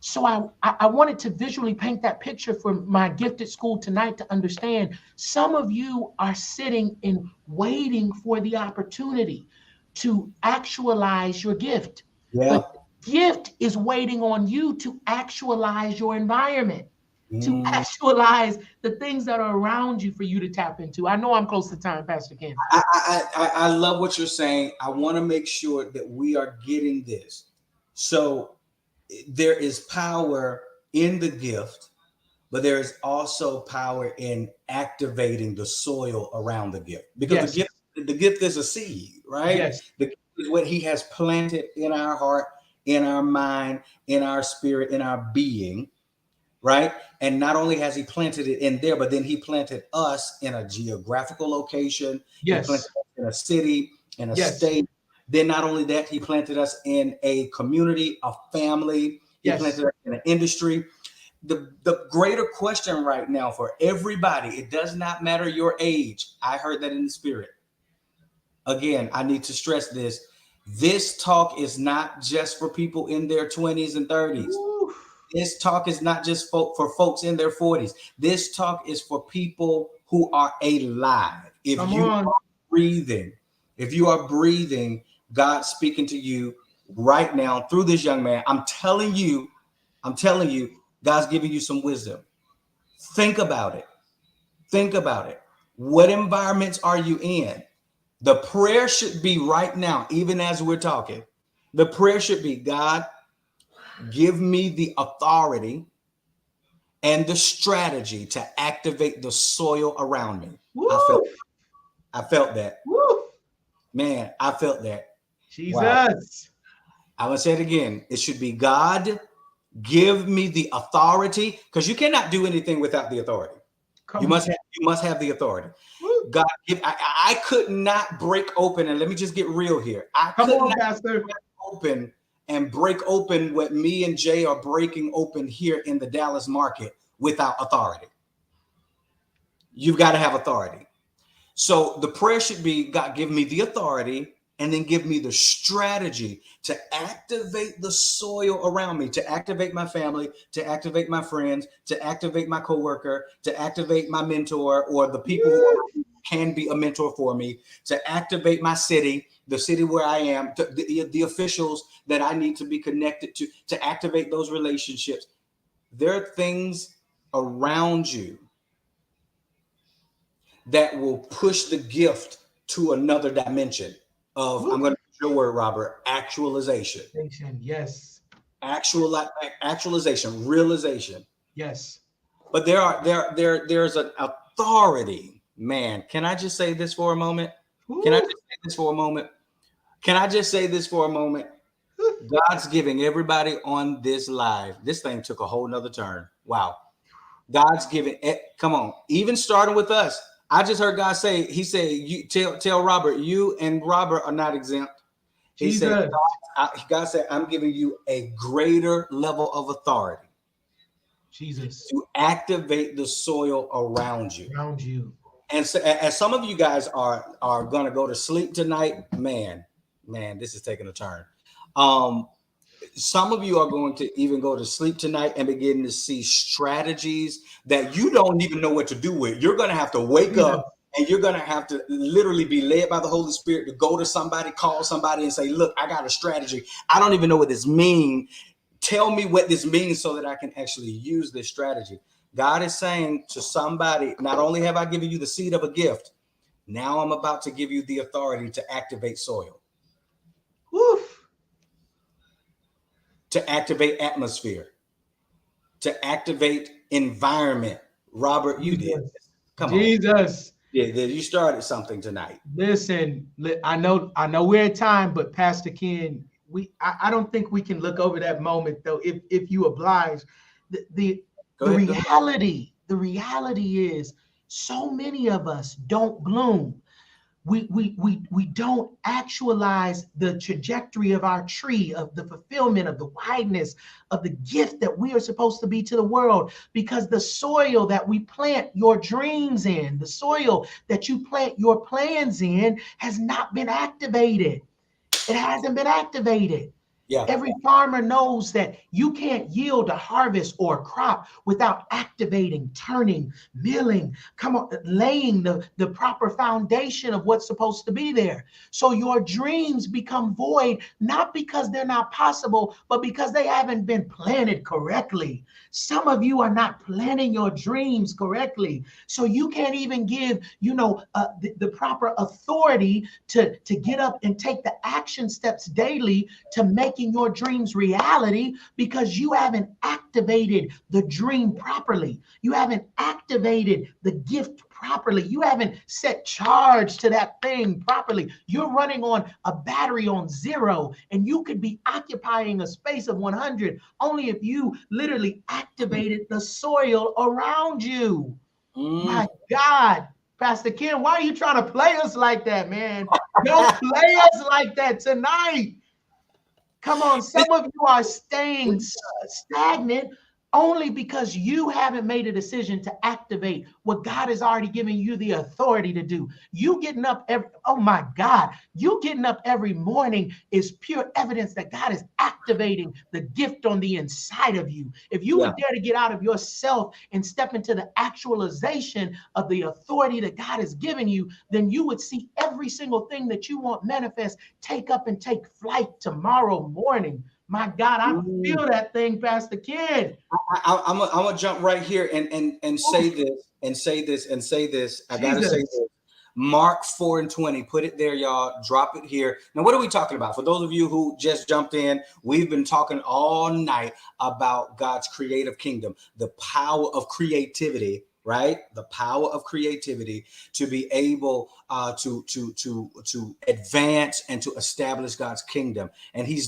So I wanted to visually paint that picture for my gifted school tonight to understand some of you are sitting and waiting for the opportunity to actualize your gift. Yeah. But gift is waiting on you to actualize your environment, to Mm. actualize the things that are around you for you to tap into. I know I'm close to time, Pastor Ken. I love what you're saying. I want to make sure that we are getting this. So there is power in the gift, but there is also power in activating the soil around the gift, because Yes, the gift is a seed, right? yes, The gift is what he has planted in our heart, in our mind, in our spirit, in our being, right? And not only has he planted it in there, but then he planted us in a geographical location. He planted yes, us in a city, in a yes, state. Then not only that, he planted us in a community, a family. He yes. planted us in an industry. The greater question right now for everybody, it does not matter your age. I heard that in the spirit. Again, I need to stress this. This talk is not just for people in their 20s and 30s. Woo. This talk is not just for folks in their 40s. This talk is for people who are alive. If Come you on. are breathing, if you are breathing, God's speaking to you right now through this young man. I'm telling you, God's giving you some wisdom. Think about it. Think about it. What environments are you in? The prayer should be right now, even as we're talking. The prayer should be, God, give me the authority and the strategy to activate the soil around me. I felt Woo. I felt that. Woo. Man, I felt that. Wow. Jesus. I will say it again. It should be, God, give me the authority, because you cannot do anything without the authority. Come on. You must have the authority. Woo. God, I could not break open, and let me just get real here. I Come could on, not Pastor. open and break open what me and Jay are breaking open here in the Dallas market without authority. You've got to have authority. So the prayer should be, God, give me the authority and then give me the strategy to activate the soil around me, to activate my family, to activate my friends, to activate my coworker, to activate my mentor or the people Woo. who can be a mentor for me, to activate my city, the city where I am, the officials that I need to be connected to activate those relationships. There are things around you that will push the gift to another dimension of, I'm Woo. going to use your word, Robert, actualization. Yes. Actual actualization, realization. Yes. But there's an authority. Man, can I just say this for a moment? Can I Woo. just say this for a moment? Can I just say this for a moment? God's giving everybody on this live. This thing took a whole nother turn. Wow. God's giving it. Come on, even starting with us. I just heard God say, He said, "You tell Robert, you and Robert are not exempt." He said, Jesus. God said, "I'm giving you a greater level of authority Jesus. to activate the soil around you." Around you. And so, as some of you guys are gonna go to sleep tonight, man, this is taking a turn. Um, some of you are going to even go to sleep tonight and begin to see strategies that you don't even know what to do with. You're going to have to wake Jesus. up and you're going to have to literally be led by the Holy Spirit to go to somebody, call somebody and say, look, I got a strategy. I don't even know what this means. Tell me what this means so that I can actually use this strategy. God is saying to somebody, not only have I given you the seed of a gift, now I'm about to give you the authority to activate soil. Woof. to activate atmosphere, to activate environment. Robert, you did. Jesus. Come on. Jesus. Yeah, you started something tonight. Listen, I know we're at time, but Pastor Ken, I don't think we can look over that moment though, if you oblige. The the Go the ahead. Go ahead. reality is so many of us don't bloom. We don't actualize the trajectory of our tree, of the fulfillment, of the wideness, of the gift that we are supposed to be to the world, because the soil that we plant your dreams in, the soil that you plant your plans in, has not been activated. It hasn't been activated. Yeah. Every farmer knows that you can't yield a harvest or a crop without activating, turning, milling, come on, laying the proper foundation of what's supposed to be there. So your dreams become void, not because they're not possible, but because they haven't been planted correctly. Some of you are not planning your dreams correctly. So you can't even give, the proper authority to get up and take the action steps daily to making your dreams reality, because you haven't activated the dream properly. You haven't activated the gift properly. You haven't set charge to that thing properly. You're running on a battery on 0, and you could be occupying a space of 100 only if you literally activated the soil around you. My God. Pastor Ken, why are you trying to play us like that, man? Don't play us like that tonight. Come on, some of you are staying stagnant only because you haven't made a decision to activate what God has already given you the authority to do. You getting up oh my God, you getting up every morning is pure evidence that God is activating the gift on the inside of you. If you would dare to get out of yourself and step into the actualization of the authority that God has given you, then you would see every single thing that you want manifest take up and take flight tomorrow morning. My God, I feel that thing, Pastor Ken. I'm gonna jump right here and say this and say this and say this. I gotta say this. Mark 4:20. Put it there, y'all. Drop it here. Now, what are we talking about? For those of you who just jumped in, we've been talking all night about God's creative kingdom, the power of creativity, right? The power of creativity to be able to advance and to establish God's kingdom. And he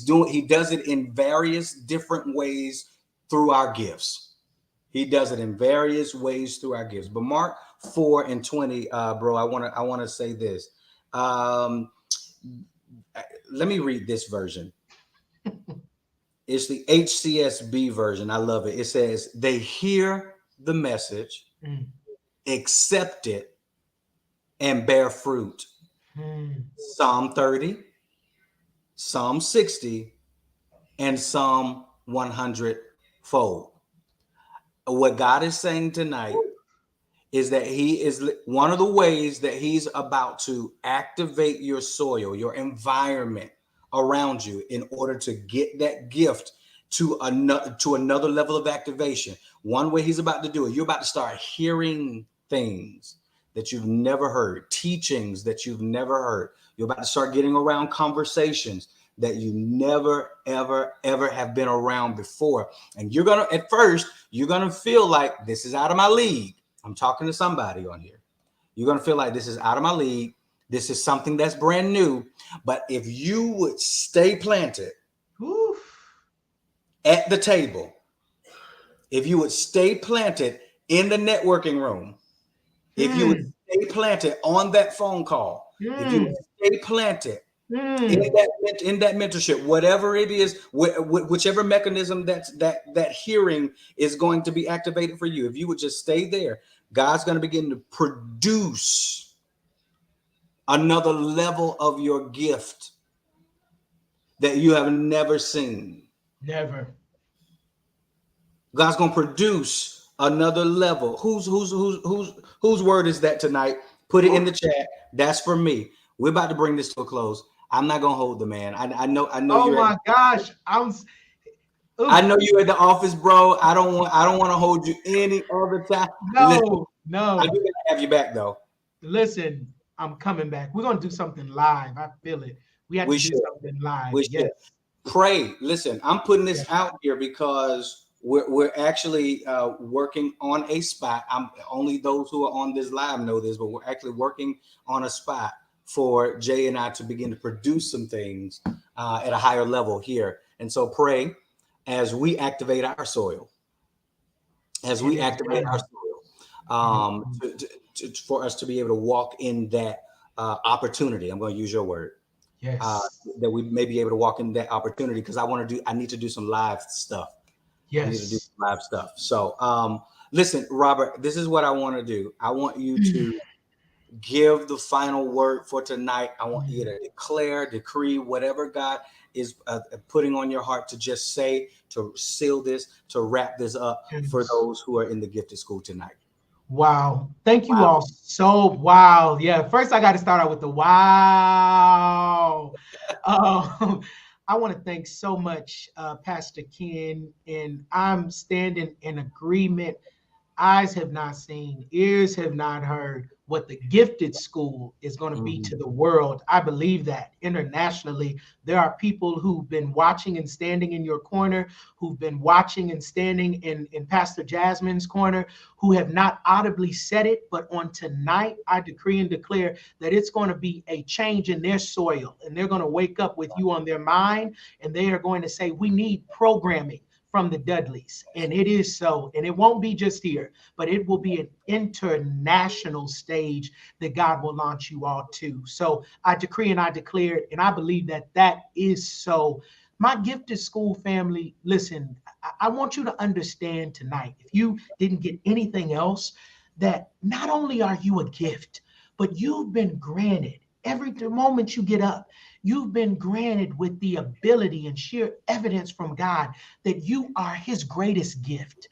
does it in various different ways through our gifts. He does it in various ways through our gifts. But Mark 4:20, bro, I want to say this. Let me read this version. It's the HCSB version. I love it. It says, they hear the message, accept it, and bear fruit. Psalm 30, Psalm 60, and Psalm 100 fold. What God is saying tonight is that he is one of the ways that he's about to activate your soil, your environment around you, in order to get that gift to another level of activation. One way he's about to do it, you're about to start hearing things that you've never heard, teachings that you've never heard. You're about to start getting around conversations that you never, ever, ever have been around before. And at first, you're going to feel like this is out of my league. I'm talking to somebody on here. You're going to feel like this is out of my league. This is something that's brand new. But if you would stay planted at the table, if you would stay planted in the networking room, if you would stay planted on that phone call, if you would stay planted in that mentorship, whatever it is, whichever mechanism that hearing is going to be activated for you, if you would just stay there, God's going to begin to produce another level of your gift that you have never seen. Never. God's going to produce another level. Whose word is that tonight? Put it in the chat. That's for me. We're about to bring this to a close. I'm not gonna hold the man. I know. Oh my gosh, I know you're at the office, bro. I don't want to hold you any other time. No. I do gotta have you back though. Listen, I'm coming back. We're gonna do something live. I feel it. We have to do something live. Yes. Pray. Listen, I'm putting this Yes. out here because we're actually working on a spot. I'm only those who are on this live know this, but we're actually working on a spot for Jay and I to begin to produce some things at a higher level here. And so pray as we activate our soil, as And we it's activate our done. soil, And it's done. for us to be able to walk in that opportunity. I'm going to use your word, uh, Yes. that we may be able to walk in that opportunity, because I need to do some live stuff. I need to do Yes. some live stuff. So, listen, Robert, this is what I want to do. I want you to give the final word for tonight. I want you to declare, decree, whatever God is putting on your heart to just say, to seal this, to wrap this up for Yes. those who are in the gifted school tonight. Wow. Thank you Wow. all so wow. Yeah, first I got to start out with the wow. I want to thank so much Pastor Ken, and I'm standing in agreement. Eyes have not seen, ears have not heard what the gifted school is going to be to Mhm. the world. I believe that internationally, there are people who've been watching and standing in your corner, who've been watching and standing in Pastor Jasmine's corner, who have not audibly said it, but on tonight, I decree and declare that it's going to be a change in their soil, and they're going to wake up with you on their mind, and they are going to say, we need programming from the Dudleys. And it is so. And it won't be just here, but it will be an international stage that God will launch you all to. So I decree and I declare, and I believe that that is so. My gifted school family, listen, I want you to understand tonight, if you didn't get anything else, that not only are you a gift, but you've been granted every moment you get up, you've been granted with the ability and sheer evidence from God that you are his greatest gift.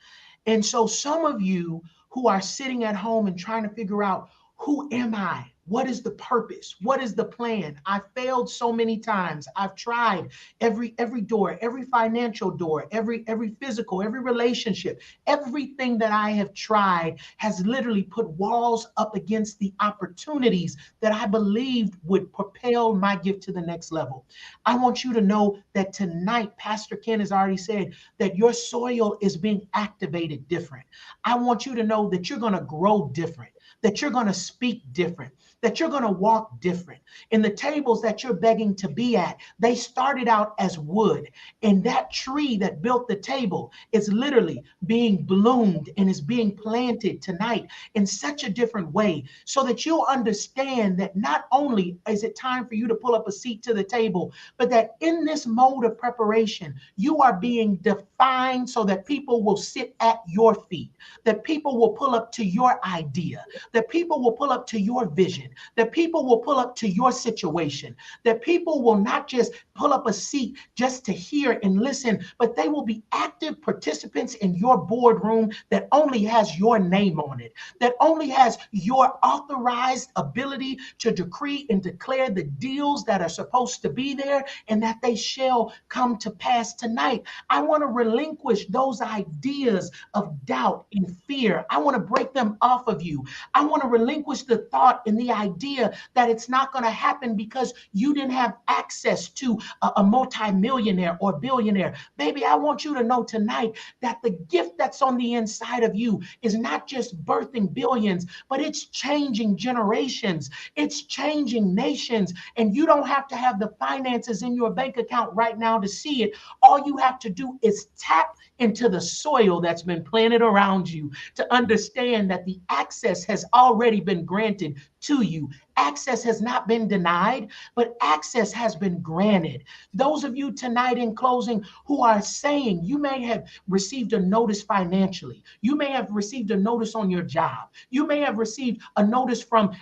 And so some of you who are sitting at home and trying to figure out, who am I? What is the purpose? What is the plan? I failed so many times. I've tried every door, every financial door, every physical, every relationship. Everything that I have tried has literally put walls up against the opportunities that I believed would propel my gift to the next level. I want you to know that tonight, Pastor Ken has already said that your soil is being activated different. I want you to know that you're going to grow different, that you're going to speak different, that you're going to walk different. In the tables that you're begging to be at, they started out as wood. And that tree that built the table is literally being bloomed and is being planted tonight in such a different way, so that you'll understand that not only is it time for you to pull up a seat to the table, but that in this mode of preparation, you are being defined so that people will sit at your feet, that people will pull up to your idea, that people will pull up to your vision, that people will pull up to your situation, that people will not just pull up a seat just to hear and listen, but they will be active participants in your boardroom that only has your name on it, that only has your authorized ability to decree and declare the deals that are supposed to be there, and that they shall come to pass tonight. I want to relinquish those ideas of doubt and fear. I want to break them off of you. I want to relinquish the thought and the idea that it's not going to happen because you didn't have access to a multimillionaire or billionaire. Baby, I want you to know tonight that the gift that's on the inside of you is not just birthing billions, but it's changing generations. It's changing nations. And you don't have to have the finances in your bank account right now to see it. All you have to do is tap into the soil that's been planted around you to understand that the access has already been granted to you. Access has not been denied, but access has been granted. Those of you tonight in closing who are saying you may have received a notice financially, you may have received a notice on your job, you may have received a notice from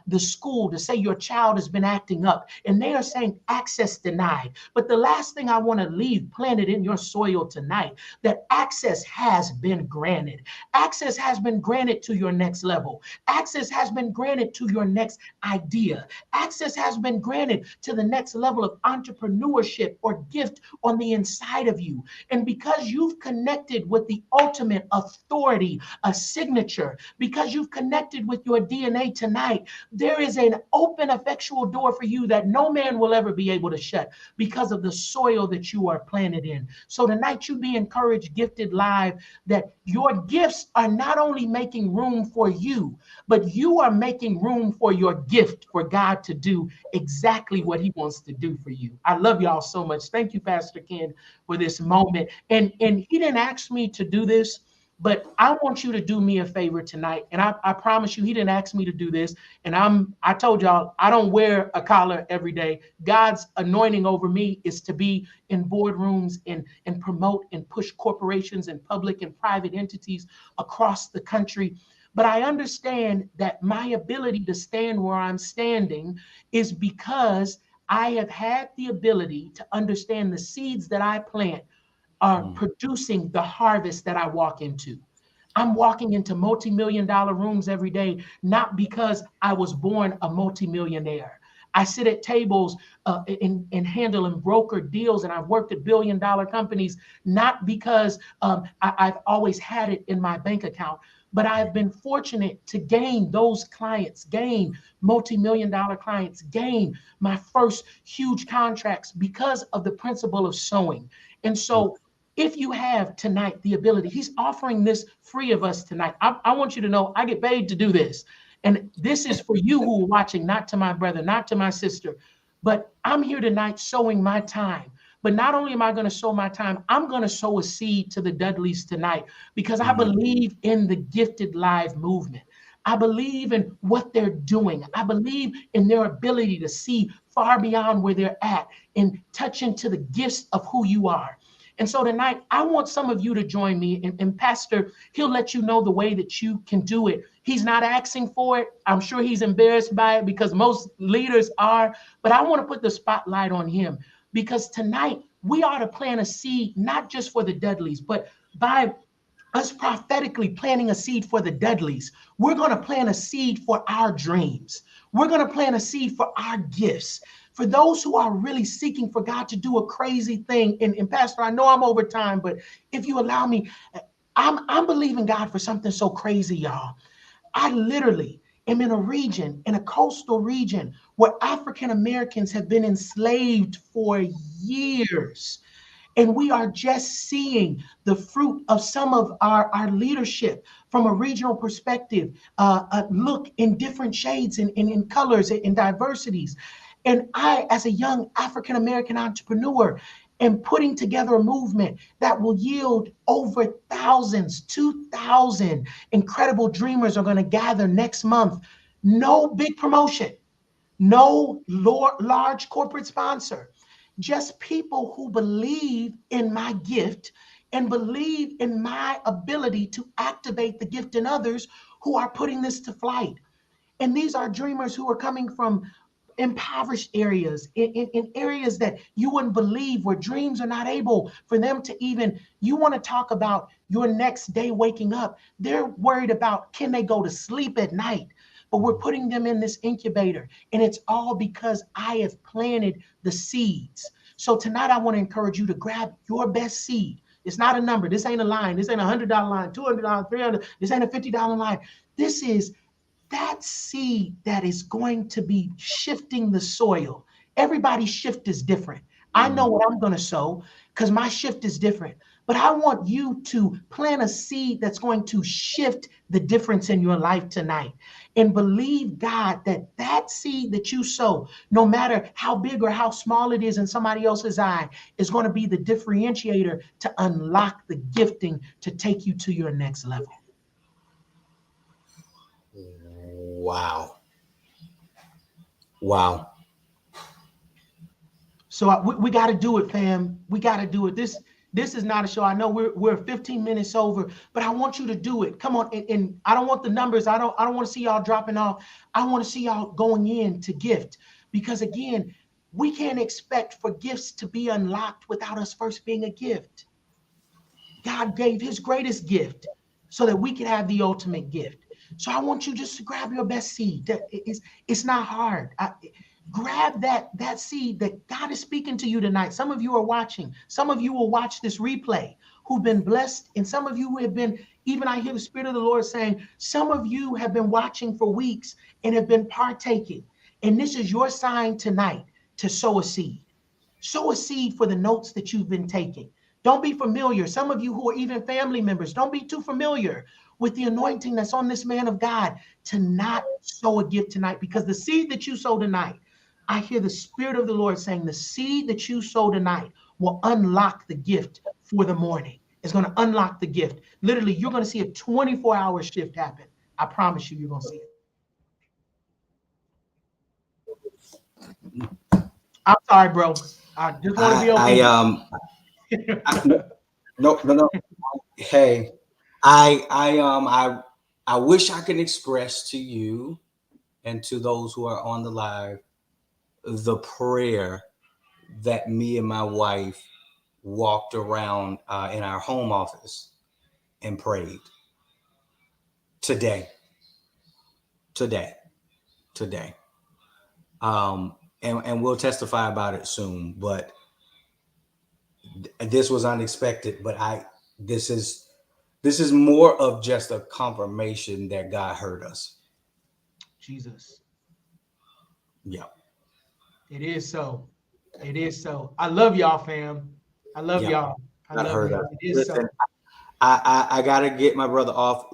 the school to say your child has been acting up, and they are saying access denied. But the last thing I want to leave planted in your soil tonight, that access has been granted. Access has been granted to your next level. Access has been granted to your next idea. Access has been granted to the next level of entrepreneurship or gift on the inside of you. And because you've connected with the ultimate authority, a signature, because you've connected with your DNA tonight, there is an open, effectual door for you that no man will ever be able to shut because of the soil that you are planted in. So tonight, you be encouraged, Gifted Live, that your gifts are not only making room for you, but you are making room for your gift for God to do exactly what he wants to do for you. I love y'all so much. Thank you, Pastor Ken, for this moment. And he didn't ask me to do this, but I want you to do me a favor tonight. And I promise you, he didn't ask me to do this. And I told y'all, I don't wear a collar every day. God's anointing over me is to be in boardrooms and promote and push corporations and public and private entities across the country. But I understand that my ability to stand where I'm standing is because I have had the ability to understand the seeds that I plant are producing the harvest that I walk into. I'm walking into multi-million dollar rooms every day, not because I was born a multimillionaire. I sit at tables and handle and broker deals, and I've worked at billion-dollar companies, not because I've always had it in my bank account, but I've been fortunate to gain those clients, gain multi-million dollar clients, gain my first huge contracts because of the principle of sowing. And so if you have tonight the ability, he's offering this free of us tonight. I want you to know I get paid to do this. And this is for you who are watching, not to my brother, not to my sister. But I'm here tonight sowing my time. But not only am I going to sow my time, I'm going to sow a seed to the Dudleys tonight because I believe in the Gifted Live movement. I believe in what they're doing. I believe in their ability to see far beyond where they're at and touch into the gifts of who you are. And so tonight, I want some of you to join me. And Pastor, he'll let you know the way that you can do it. He's not asking for it. I'm sure he's embarrassed by it because most leaders are. But I want to put the spotlight on him because tonight we ought to plant a seed, not just for the Dudleys, but by us prophetically planting a seed for the Dudleys. We're going to plant a seed for our dreams. We're going to plant a seed for our gifts. For those who are really seeking for God to do a crazy thing, and Pastor, I know I'm over time, but if you allow me, I'm believing God for something so crazy, y'all. I literally am in a region, in a coastal region, where African Americans have been enslaved for years. And we are just seeing the fruit of some of our leadership from a regional perspective, look in different shades and in colors and diversities. And I, as a young African American entrepreneur, am putting together a movement that will yield over thousands, 2,000 incredible dreamers are going to gather next month. No big promotion, no large corporate sponsor, just people who believe in my gift and believe in my ability to activate the gift in others who are putting this to flight. And these are dreamers who are coming from impoverished areas, in areas that you wouldn't believe where dreams are not able for them to even, you want to talk about your next day waking up. They're worried about, can they go to sleep at night? But we're putting them in this incubator. And it's all because I have planted the seeds. So tonight I want to encourage you to grab your best seed. It's not a number. This ain't a line. This ain't $100 line, $200, $300. This ain't a $50 line. This is that seed that is going to be shifting the soil. Everybody's shift is different. I know what I'm going to sow because my shift is different. But I want you to plant a seed that's going to shift the difference in your life tonight. And believe God that that seed that you sow, no matter how big or how small it is in somebody else's eye, is going to be the differentiator to unlock the gifting to take you to your next level. Wow. Wow. So we got to do it, fam. We got to do it. This is not a show. I know we're 15 minutes over, but I want you to do it. Come on, and I don't want the numbers. I don't want to see y'all dropping off. I want to see y'all going in to gift, because again, we can't expect for gifts to be unlocked without us first being a gift. God gave his greatest gift so that we could have the ultimate gift. So I want you just to grab your best seed. It's not hard. Grab that seed that God is speaking to you tonight. Some of you are watching. Some of you will watch this replay who've been blessed, and some of you who have been, even I hear the Spirit of the Lord saying, some of you have been watching for weeks and have been partaking. And this is your sign tonight to sow a seed. Sow a seed for the notes that you've been taking. Don't be familiar. Some of you who are even family members, don't be too familiar with the anointing that's on this man of God to not sow a gift tonight, because the seed that you sow tonight, I hear the Spirit of the Lord saying the seed that you sow tonight will unlock the gift for the morning. It's going to unlock the gift. Literally, you're going to see a 24-hour shift happen. I promise you, you're going to see it. I'm sorry, bro. I just want to be obedient. No. Hey, I wish I could express to you and to those who are on the live the prayer that me and my wife walked around in our home office and prayed today. And we'll testify about it soon. But this was unexpected. But this is more of just a confirmation that God heard us. Jesus. Yeah. It is so. It is so. I love y'all, fam. I love y'all. I love you. It is Listen, so. I gotta get my brother off.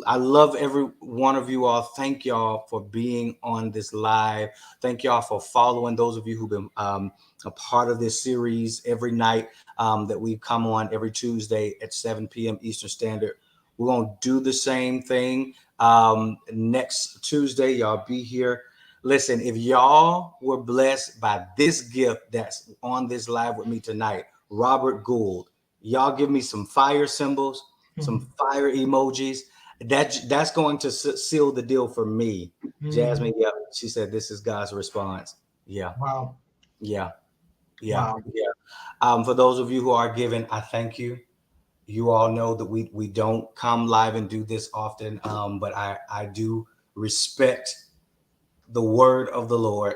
I love every one of you all. Thank y'all for being on this live. Thank y'all for following. Those of you who've been a part of this series every night that we come on every Tuesday at 7 p.m. Eastern Standard. We're gonna do the same thing next Tuesday. Y'all be here. Listen, if y'all were blessed by this gift that's on this live with me tonight, Robert Gould, y'all give me some fire symbols, some fire emojis. That's going to seal the deal for me. Jasmine, yeah, she said this is God's response. Yeah. Wow. Yeah. Wow. For those of you who are giving, I thank you. You all know that we don't come live and do this often, but I do respect the word of the Lord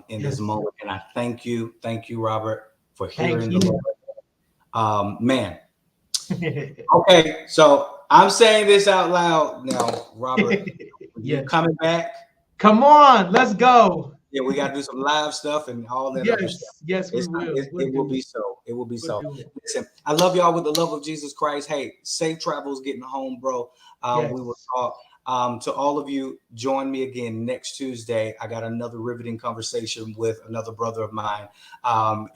in this moment, and I thank you, Robert, for hearing the Lord. Man. Okay, so I'm saying this out loud now, Robert. You coming back? Come on, let's go. Yeah, we got to do some live stuff and all that other stuff. Yes, we will. It will be so. It will be so. Do it. Listen, I love y'all with the love of Jesus Christ. Hey, safe travels getting home, bro. We will talk. To all of you, join me again next Tuesday. I got another riveting conversation with another brother of mine. And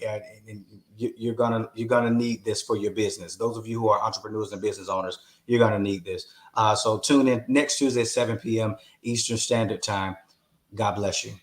you're gonna need this for your business. Those of you who are entrepreneurs and business owners, you're gonna need this. So tune in next Tuesday at 7 p.m. Eastern Standard Time. God bless you.